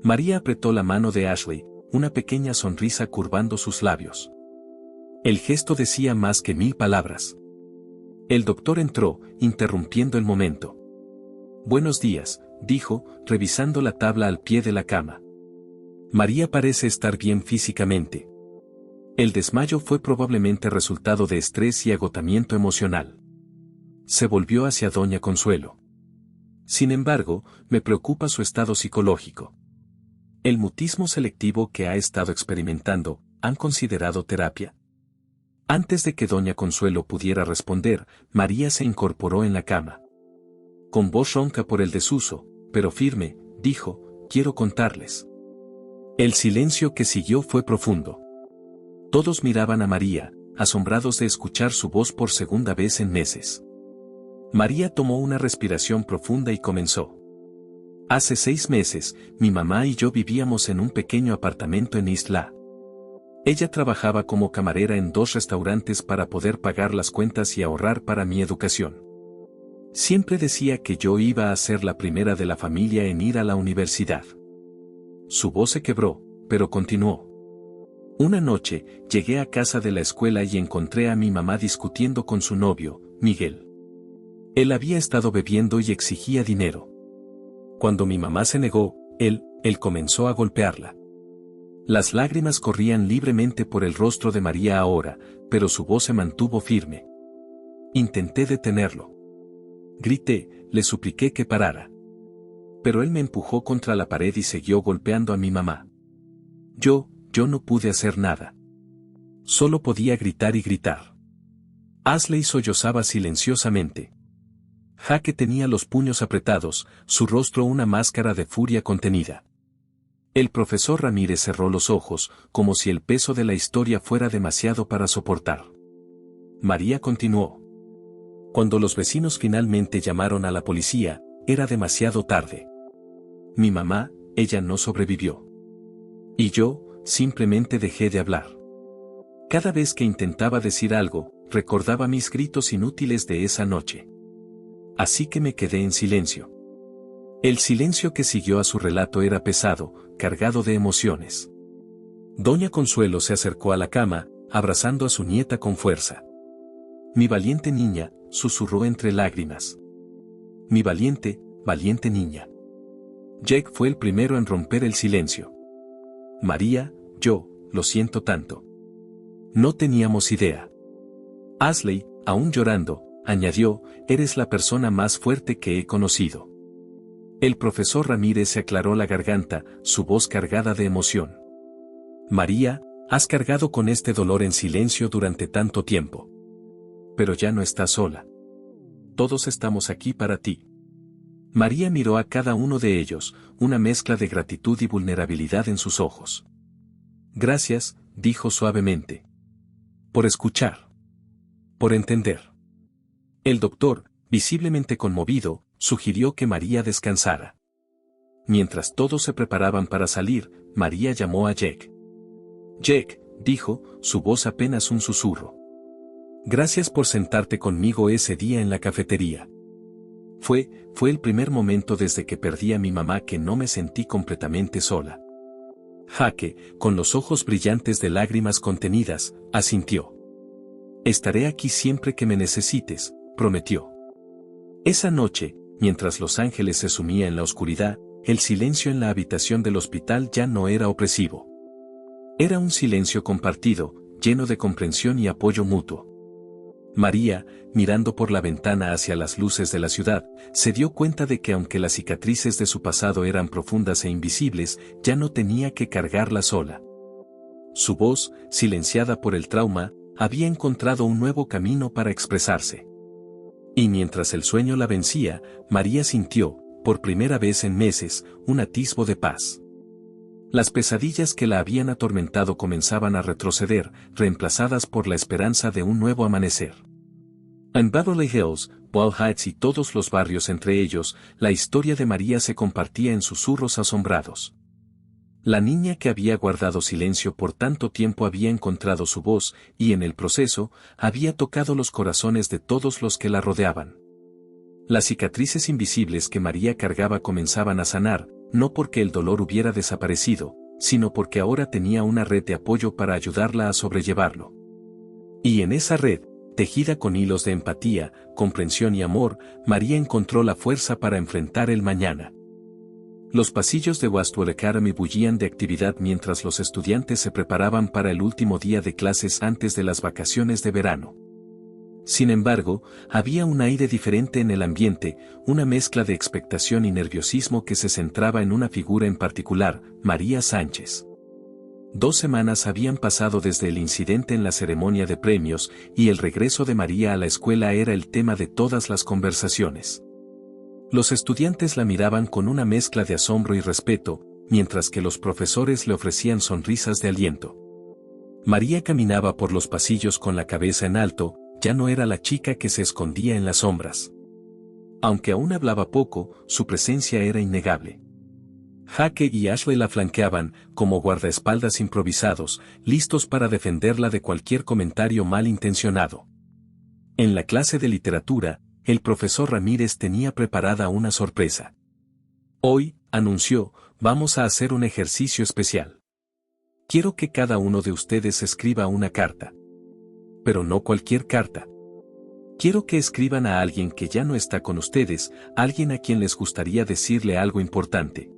María apretó la mano de Ashley, una pequeña sonrisa curvando sus labios. El gesto decía más que 1000 palabras. El doctor entró, interrumpiendo el momento. «Buenos días», dijo, revisando la tabla al pie de la cama. «María parece estar bien físicamente. El desmayo fue probablemente resultado de estrés y agotamiento emocional». Se volvió hacia doña Consuelo. «Sin embargo, me preocupa su estado psicológico. El mutismo selectivo que ha estado experimentando, ¿han considerado terapia?». Antes de que doña Consuelo pudiera responder, María se incorporó en la cama. Con voz ronca por el desuso, pero firme, dijo: «Quiero contarles». El silencio que siguió fue profundo. Todos miraban a María, asombrados de escuchar su voz por segunda vez en meses. María tomó una respiración profunda y comenzó. Hace 6 meses, mi mamá y yo vivíamos en un pequeño apartamento en Isla. Ella trabajaba como camarera en 2 restaurantes para poder pagar las cuentas y ahorrar para mi educación. Siempre decía que yo iba a ser la primera de la familia en ir a la universidad. Su voz se quebró, pero continuó. Una noche, llegué a casa de la escuela y encontré a mi mamá discutiendo con su novio, Miguel. Él había estado bebiendo y exigía dinero. Cuando mi mamá se negó, él comenzó a golpearla. Las lágrimas corrían libremente por el rostro de María ahora, pero su voz se mantuvo firme. Intenté detenerlo. Grité, le supliqué que parara. Pero él me empujó contra la pared y siguió golpeando a mi mamá. Yo no pude hacer nada. Solo podía gritar y gritar. Ashley sollozaba silenciosamente. Jaque tenía los puños apretados, su rostro una máscara de furia contenida. El profesor Ramírez cerró los ojos, como si el peso de la historia fuera demasiado para soportar. María continuó. Cuando los vecinos finalmente llamaron a la policía, era demasiado tarde. Mi mamá, ella no sobrevivió. Y yo, simplemente dejé de hablar. Cada vez que intentaba decir algo, recordaba mis gritos inútiles de esa noche. Así que me quedé en silencio. El silencio que siguió a su relato era pesado, cargado de emociones. Doña Consuelo se acercó a la cama, abrazando a su nieta con fuerza. Mi valiente niña, susurró entre lágrimas. Mi valiente, valiente niña. Jake fue el primero en romper el silencio. María, yo, lo siento tanto. No teníamos idea. Ashley, aún llorando, añadió, eres la persona más fuerte que he conocido. El profesor Ramírez se aclaró la garganta, su voz cargada de emoción. María, has cargado con este dolor en silencio durante tanto tiempo. Pero ya no estás sola. Todos estamos aquí para ti. María miró a cada uno de ellos, una mezcla de gratitud y vulnerabilidad en sus ojos. Gracias, dijo suavemente. Por escuchar. Por entender. El doctor, visiblemente conmovido, sugirió que María descansara. Mientras todos se preparaban para salir, María llamó a Jake. Jake, dijo, su voz apenas un susurro. Gracias por sentarte conmigo ese día en la cafetería. Fue el primer momento desde que perdí a mi mamá que no me sentí completamente sola. Jaque, con los ojos brillantes de lágrimas contenidas, asintió. Estaré aquí siempre que me necesites, prometió. Esa noche, mientras Los Ángeles se sumía en la oscuridad, el silencio en la habitación del hospital ya no era opresivo. Era un silencio compartido, lleno de comprensión y apoyo mutuo. María, mirando por la ventana hacia las luces de la ciudad, se dio cuenta de que aunque las cicatrices de su pasado eran profundas e invisibles, ya no tenía que cargarla sola. Su voz, silenciada por el trauma, había encontrado un nuevo camino para expresarse. Y mientras el sueño la vencía, María sintió, por primera vez en meses, un atisbo de paz. Las pesadillas que la habían atormentado comenzaban a retroceder, reemplazadas por la esperanza de un nuevo amanecer. En Beverly Hills, Wall Heights y todos los barrios entre ellos, la historia de María se compartía en susurros asombrados. La niña que había guardado silencio por tanto tiempo había encontrado su voz, y en el proceso, había tocado los corazones de todos los que la rodeaban. Las cicatrices invisibles que María cargaba comenzaban a sanar, no porque el dolor hubiera desaparecido, sino porque ahora tenía una red de apoyo para ayudarla a sobrellevarlo. Y en esa red, tejida con hilos de empatía, comprensión y amor, María encontró la fuerza para enfrentar el mañana. Los pasillos de Westwood Academy bullían de actividad mientras los estudiantes se preparaban para el último día de clases antes de las vacaciones de verano. Sin embargo, había un aire diferente en el ambiente, una mezcla de expectación y nerviosismo que se centraba en una figura en particular, María Sánchez. 2 semanas habían pasado desde el incidente en la ceremonia de premios, y el regreso de María a la escuela era el tema de todas las conversaciones. Los estudiantes la miraban con una mezcla de asombro y respeto, mientras que los profesores le ofrecían sonrisas de aliento. María caminaba por los pasillos con la cabeza en alto, ya no era la chica que se escondía en las sombras. Aunque aún hablaba poco, su presencia era innegable. Jake y Ashley la flanqueaban, como guardaespaldas improvisados, listos para defenderla de cualquier comentario malintencionado. En la clase de literatura, el profesor Ramírez tenía preparada una sorpresa. Hoy, anunció, vamos a hacer un ejercicio especial. Quiero que cada uno de ustedes escriba una carta. Pero no cualquier carta. Quiero que escriban a alguien que ya no está con ustedes, alguien a quien les gustaría decirle algo importante.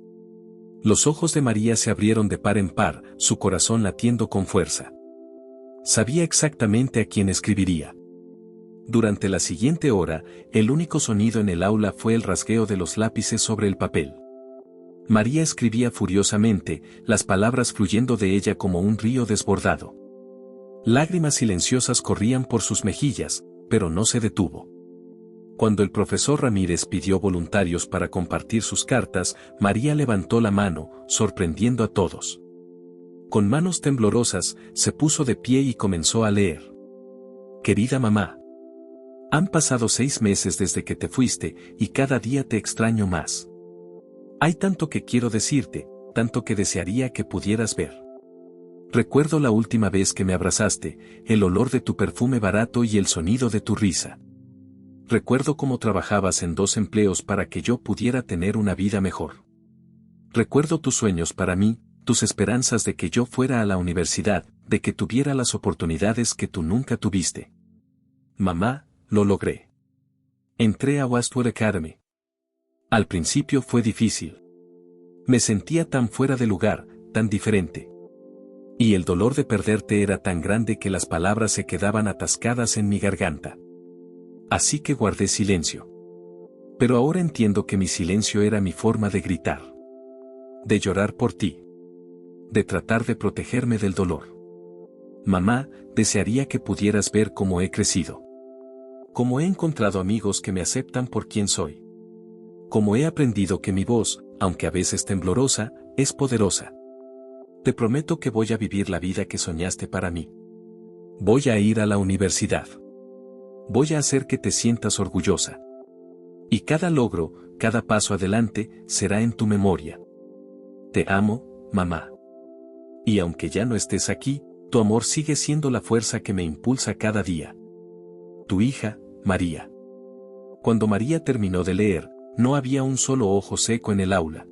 Los ojos de María se abrieron de par en par, su corazón latiendo con fuerza. Sabía exactamente a quién escribiría. Durante la siguiente hora, el único sonido en el aula fue el rasgueo de los lápices sobre el papel. María escribía furiosamente, las palabras fluyendo de ella como un río desbordado. Lágrimas silenciosas corrían por sus mejillas, pero no se detuvo. Cuando el profesor Ramírez pidió voluntarios para compartir sus cartas, María levantó la mano, sorprendiendo a todos. Con manos temblorosas, se puso de pie y comenzó a leer. Querida mamá. Han pasado 6 meses desde que te fuiste, y cada día te extraño más. Hay tanto que quiero decirte, tanto que desearía que pudieras ver. Recuerdo la última vez que me abrazaste, el olor de tu perfume barato y el sonido de tu risa. Recuerdo cómo trabajabas en 2 empleos para que yo pudiera tener una vida mejor. Recuerdo tus sueños para mí, tus esperanzas de que yo fuera a la universidad, de que tuviera las oportunidades que tú nunca tuviste. Mamá, lo logré. Entré a Westwood Academy. Al principio fue difícil. Me sentía tan fuera de lugar, tan diferente. Y el dolor de perderte era tan grande que las palabras se quedaban atascadas en mi garganta. Así que guardé silencio. Pero ahora entiendo que mi silencio era mi forma de gritar. De llorar por ti. De tratar de protegerme del dolor. Mamá, desearía que pudieras ver cómo he crecido. Cómo he encontrado amigos que me aceptan por quien soy. Cómo he aprendido que mi voz, aunque a veces temblorosa, es poderosa. Te prometo que voy a vivir la vida que soñaste para mí. Voy a ir a la universidad. Voy a hacer que te sientas orgullosa. Y cada logro, cada paso adelante, será en tu memoria. Te amo, mamá. Y aunque ya no estés aquí, tu amor sigue siendo la fuerza que me impulsa cada día. Tu hija, María. Cuando María terminó de leer, no había un solo ojo seco en el aula.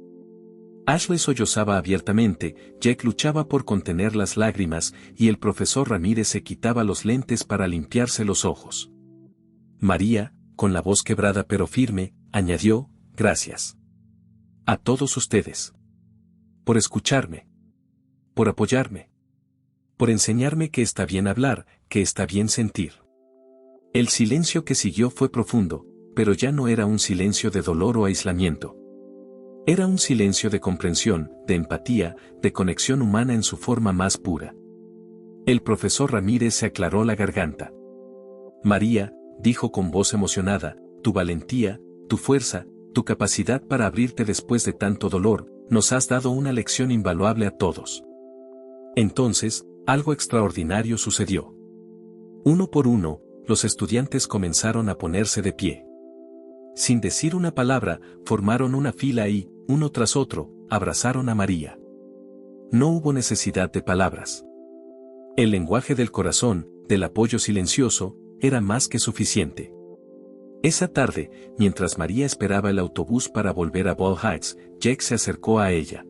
Ashley sollozaba abiertamente, Jake luchaba por contener las lágrimas, y el profesor Ramírez se quitaba los lentes para limpiarse los ojos. María, con la voz quebrada pero firme, añadió, gracias. A todos ustedes. Por escucharme. Por apoyarme. Por enseñarme que está bien hablar, que está bien sentir. El silencio que siguió fue profundo, pero ya no era un silencio de dolor o aislamiento. Era un silencio de comprensión, de empatía, de conexión humana en su forma más pura. El profesor Ramírez se aclaró la garganta. María, dijo con voz emocionada, tu valentía, tu fuerza, tu capacidad para abrirte después de tanto dolor, nos has dado una lección invaluable a todos. Entonces, algo extraordinario sucedió. Uno por uno, los estudiantes comenzaron a ponerse de pie. Sin decir una palabra, formaron una fila y, uno tras otro, abrazaron a María. No hubo necesidad de palabras. El lenguaje del corazón, del apoyo silencioso, era más que suficiente. Esa tarde, mientras María esperaba el autobús para volver a Ball Heights, Jake se acercó a ella.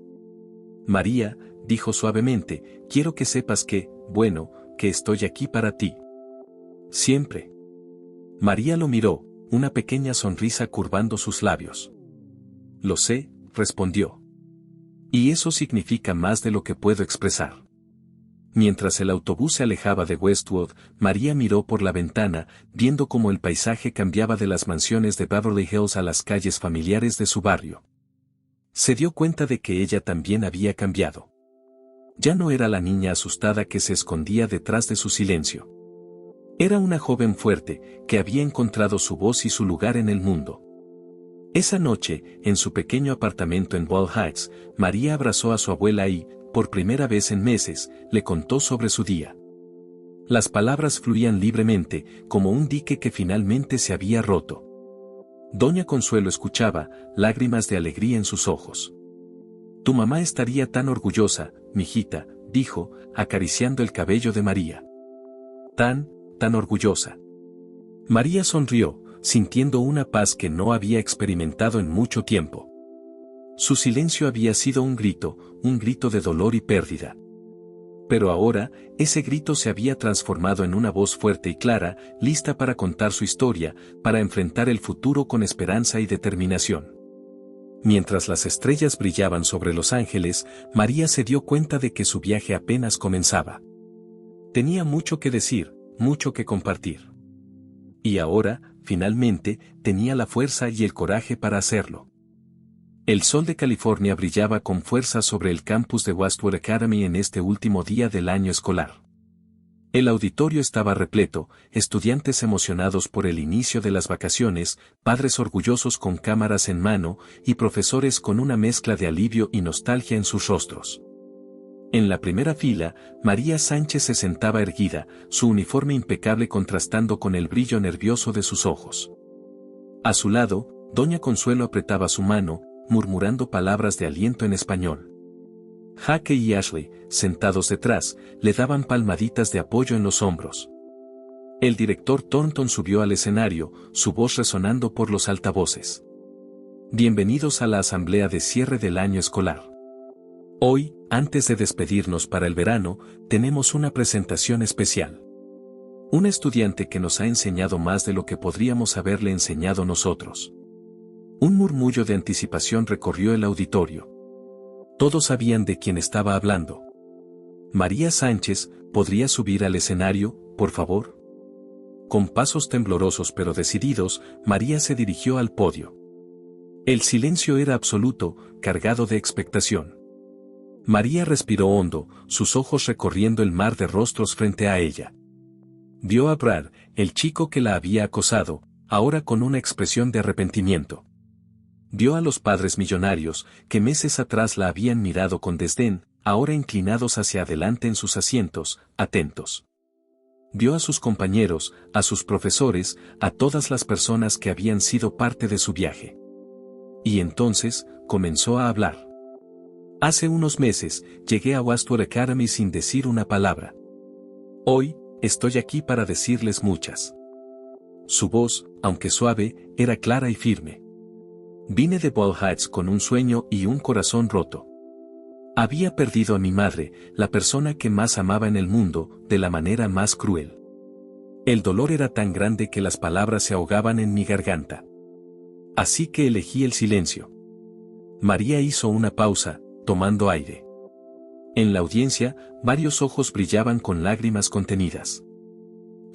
María, dijo suavemente, quiero que sepas que, bueno, que estoy aquí para ti. Siempre. María lo miró, una pequeña sonrisa curvando sus labios. Lo sé, respondió. Y eso significa más de lo que puedo expresar. Mientras el autobús se alejaba de Westwood, María miró por la ventana, viendo cómo el paisaje cambiaba de las mansiones de Beverly Hills a las calles familiares de su barrio. Se dio cuenta de que ella también había cambiado. Ya no era la niña asustada que se escondía detrás de su silencio. Era una joven fuerte, que había encontrado su voz y su lugar en el mundo. Esa noche, en su pequeño apartamento en Ball Heights, María abrazó a su abuela y, por primera vez en meses, le contó sobre su día. Las palabras fluían libremente, como un dique que finalmente se había roto. Doña Consuelo escuchaba, lágrimas de alegría en sus ojos. Tu mamá estaría tan orgullosa, mijita, dijo, acariciando el cabello de María. Tan orgullosa. María sonrió, sintiendo una paz que no había experimentado en mucho tiempo. Su silencio había sido un grito de dolor y pérdida. Pero ahora, ese grito se había transformado en una voz fuerte y clara, lista para contar su historia, para enfrentar el futuro con esperanza y determinación. Mientras las estrellas brillaban sobre los ángeles, María se dio cuenta de que su viaje apenas comenzaba. Tenía mucho que decir, mucho que compartir. Y ahora, finalmente, tenía la fuerza y el coraje para hacerlo. El sol de California brillaba con fuerza sobre el campus de Westwood Academy en este último día del año escolar. El auditorio estaba repleto, estudiantes emocionados por el inicio de las vacaciones, padres orgullosos con cámaras en mano, y profesores con una mezcla de alivio y nostalgia en sus rostros. En la primera fila, María Sánchez se sentaba erguida, su uniforme impecable contrastando con el brillo nervioso de sus ojos. A su lado, Doña Consuelo apretaba su mano, murmurando palabras de aliento en español. Jaque y Ashley, sentados detrás, le daban palmaditas de apoyo en los hombros. El director Thornton subió al escenario, su voz resonando por los altavoces. Bienvenidos a la asamblea de cierre del año escolar. Hoy, antes de despedirnos para el verano, tenemos una presentación especial. Un estudiante que nos ha enseñado más de lo que podríamos haberle enseñado nosotros. Un murmullo de anticipación recorrió el auditorio. Todos sabían de quién estaba hablando. María Sánchez, ¿podría subir al escenario, por favor? Con pasos temblorosos pero decididos, María se dirigió al podio. El silencio era absoluto, cargado de expectación. María respiró hondo, sus ojos recorriendo el mar de rostros frente a ella. Vio a Brad, el chico que la había acosado, ahora con una expresión de arrepentimiento. Vio a los padres millonarios, que meses atrás la habían mirado con desdén, ahora inclinados hacia adelante en sus asientos, atentos. Vio a sus compañeros, a sus profesores, a todas las personas que habían sido parte de su viaje. Y entonces, comenzó a hablar. Hace unos meses, llegué a Westwood Academy sin decir una palabra. Hoy, estoy aquí para decirles muchas. Su voz, aunque suave, era clara y firme. Vine de Ball Heights con un sueño y un corazón roto. Había perdido a mi madre, la persona que más amaba en el mundo, de la manera más cruel. El dolor era tan grande que las palabras se ahogaban en mi garganta. Así que elegí el silencio. María hizo una pausa, tomando aire. En la audiencia, varios ojos brillaban con lágrimas contenidas.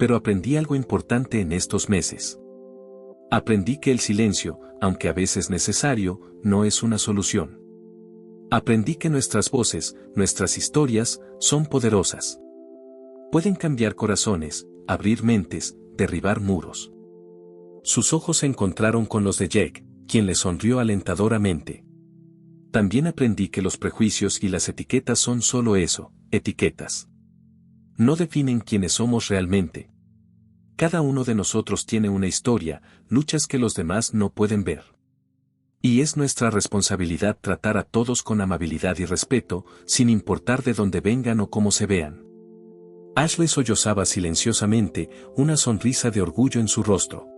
Pero aprendí algo importante en estos meses. Aprendí que el silencio, aunque a veces necesario, no es una solución. Aprendí que nuestras voces, nuestras historias, son poderosas. Pueden cambiar corazones, abrir mentes, derribar muros. Sus ojos se encontraron con los de Jake, quien le sonrió alentadoramente. También aprendí que los prejuicios y las etiquetas son solo eso, etiquetas. No definen quiénes somos realmente. Cada uno de nosotros tiene una historia, luchas que los demás no pueden ver. Y es nuestra responsabilidad tratar a todos con amabilidad y respeto, sin importar de dónde vengan o cómo se vean. Ashley sollozaba silenciosamente, una sonrisa de orgullo en su rostro.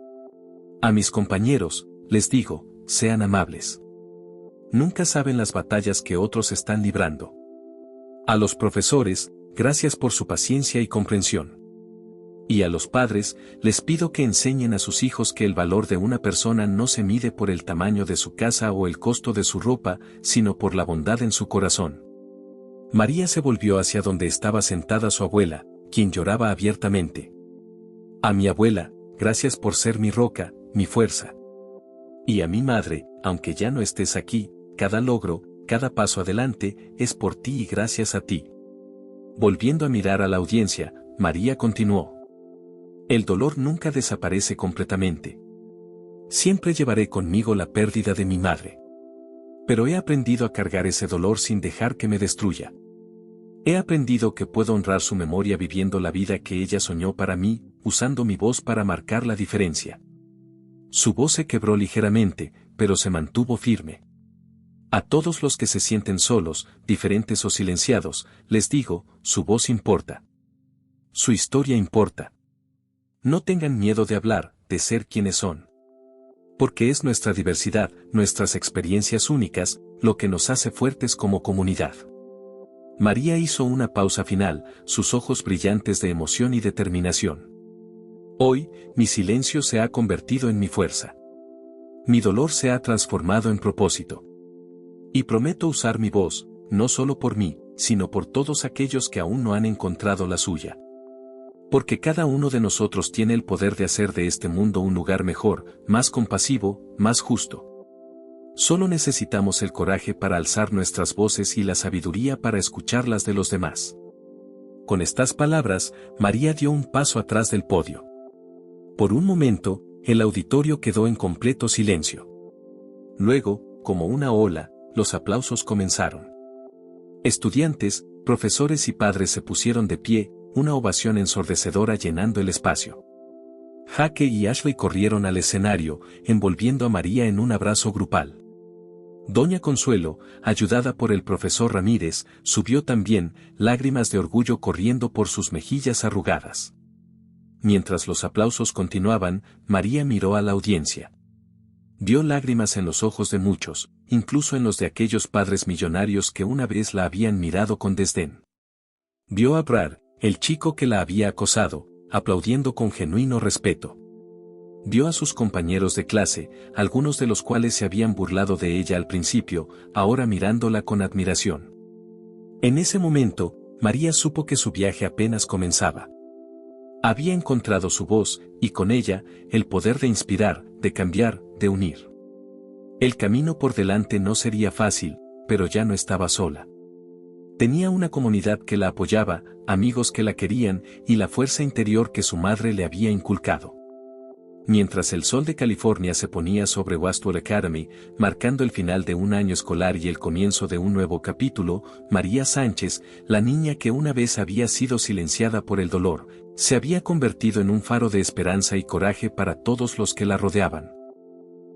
A mis compañeros, les digo, sean amables. Nunca saben las batallas que otros están librando. A los profesores, gracias por su paciencia y comprensión. Y a los padres, les pido que enseñen a sus hijos que el valor de una persona no se mide por el tamaño de su casa o el costo de su ropa, sino por la bondad en su corazón. María se volvió hacia donde estaba sentada su abuela, quien lloraba abiertamente. A mi abuela, gracias por ser mi roca, mi fuerza. Y a mi madre, aunque ya no estés aquí, cada logro, cada paso adelante, es por ti y gracias a ti. Volviendo a mirar a la audiencia, María continuó. El dolor nunca desaparece completamente. Siempre llevaré conmigo la pérdida de mi madre. Pero he aprendido a cargar ese dolor sin dejar que me destruya. He aprendido que puedo honrar su memoria viviendo la vida que ella soñó para mí, usando mi voz para marcar la diferencia. Su voz se quebró ligeramente, pero se mantuvo firme. A todos los que se sienten solos, diferentes o silenciados, les digo, su voz importa. Su historia importa. No tengan miedo de hablar, de ser quienes son. Porque es nuestra diversidad, nuestras experiencias únicas, lo que nos hace fuertes como comunidad. María hizo una pausa final, sus ojos brillantes de emoción y determinación. Hoy, mi silencio se ha convertido en mi fuerza. Mi dolor se ha transformado en propósito. Y prometo usar mi voz, no solo por mí, sino por todos aquellos que aún no han encontrado la suya. Porque cada uno de nosotros tiene el poder de hacer de este mundo un lugar mejor, más compasivo, más justo. Solo necesitamos el coraje para alzar nuestras voces y la sabiduría para escuchar las de los demás. Con estas palabras, María dio un paso atrás del podio. Por un momento, el auditorio quedó en completo silencio. Luego, como una ola, los aplausos comenzaron. Estudiantes, profesores y padres se pusieron de pie, una ovación ensordecedora llenando el espacio. Jaque y Ashley corrieron al escenario, envolviendo a María en un abrazo grupal. Doña Consuelo, ayudada por el profesor Ramírez, subió también, lágrimas de orgullo corriendo por sus mejillas arrugadas. Mientras los aplausos continuaban, María miró a la audiencia. Vio lágrimas en los ojos de muchos, incluso en los de aquellos padres millonarios que una vez la habían mirado con desdén. Vio a Brad, el chico que la había acosado, aplaudiendo con genuino respeto. Vio a sus compañeros de clase, algunos de los cuales se habían burlado de ella al principio, ahora mirándola con admiración. En ese momento, María supo que su viaje apenas comenzaba. Había encontrado su voz, y con ella, el poder de inspirar, de cambiar, de unir. El camino por delante no sería fácil, pero ya no estaba sola. Tenía una comunidad que la apoyaba, amigos que la querían, y la fuerza interior que su madre le había inculcado. Mientras el sol de California se ponía sobre Westwood Academy, marcando el final de un año escolar y el comienzo de un nuevo capítulo, María Sánchez, la niña que una vez había sido silenciada por el dolor, se había convertido en un faro de esperanza y coraje para todos los que la rodeaban.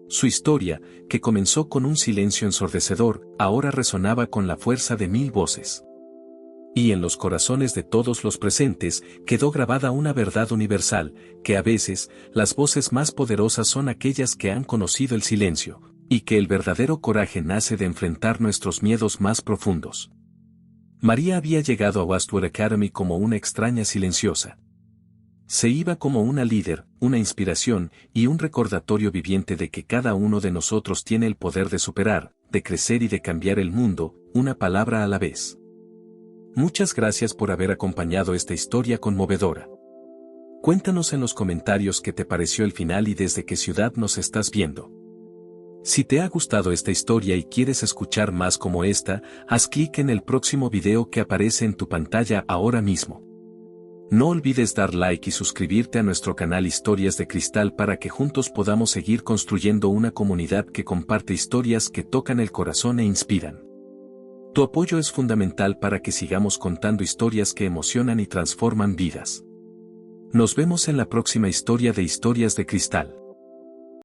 Su historia, que comenzó con un silencio ensordecedor, ahora resonaba con la fuerza de 1000 voces. Y en los corazones de todos los presentes quedó grabada una verdad universal, que a veces, las voces más poderosas son aquellas que han conocido el silencio, y que el verdadero coraje nace de enfrentar nuestros miedos más profundos. María había llegado a Westwood Academy como una extraña silenciosa. Se iba como una líder, una inspiración, y un recordatorio viviente de que cada uno de nosotros tiene el poder de superar, de crecer y de cambiar el mundo, una palabra a la vez. Muchas gracias por haber acompañado esta historia conmovedora. Cuéntanos en los comentarios qué te pareció el final y desde qué ciudad nos estás viendo. Si te ha gustado esta historia y quieres escuchar más como esta, haz clic en el próximo video que aparece en tu pantalla ahora mismo. No olvides dar like y suscribirte a nuestro canal Historias de Cristal para que juntos podamos seguir construyendo una comunidad que comparte historias que tocan el corazón e inspiran. Tu apoyo es fundamental para que sigamos contando historias que emocionan y transforman vidas. Nos vemos en la próxima historia de Historias de Cristal.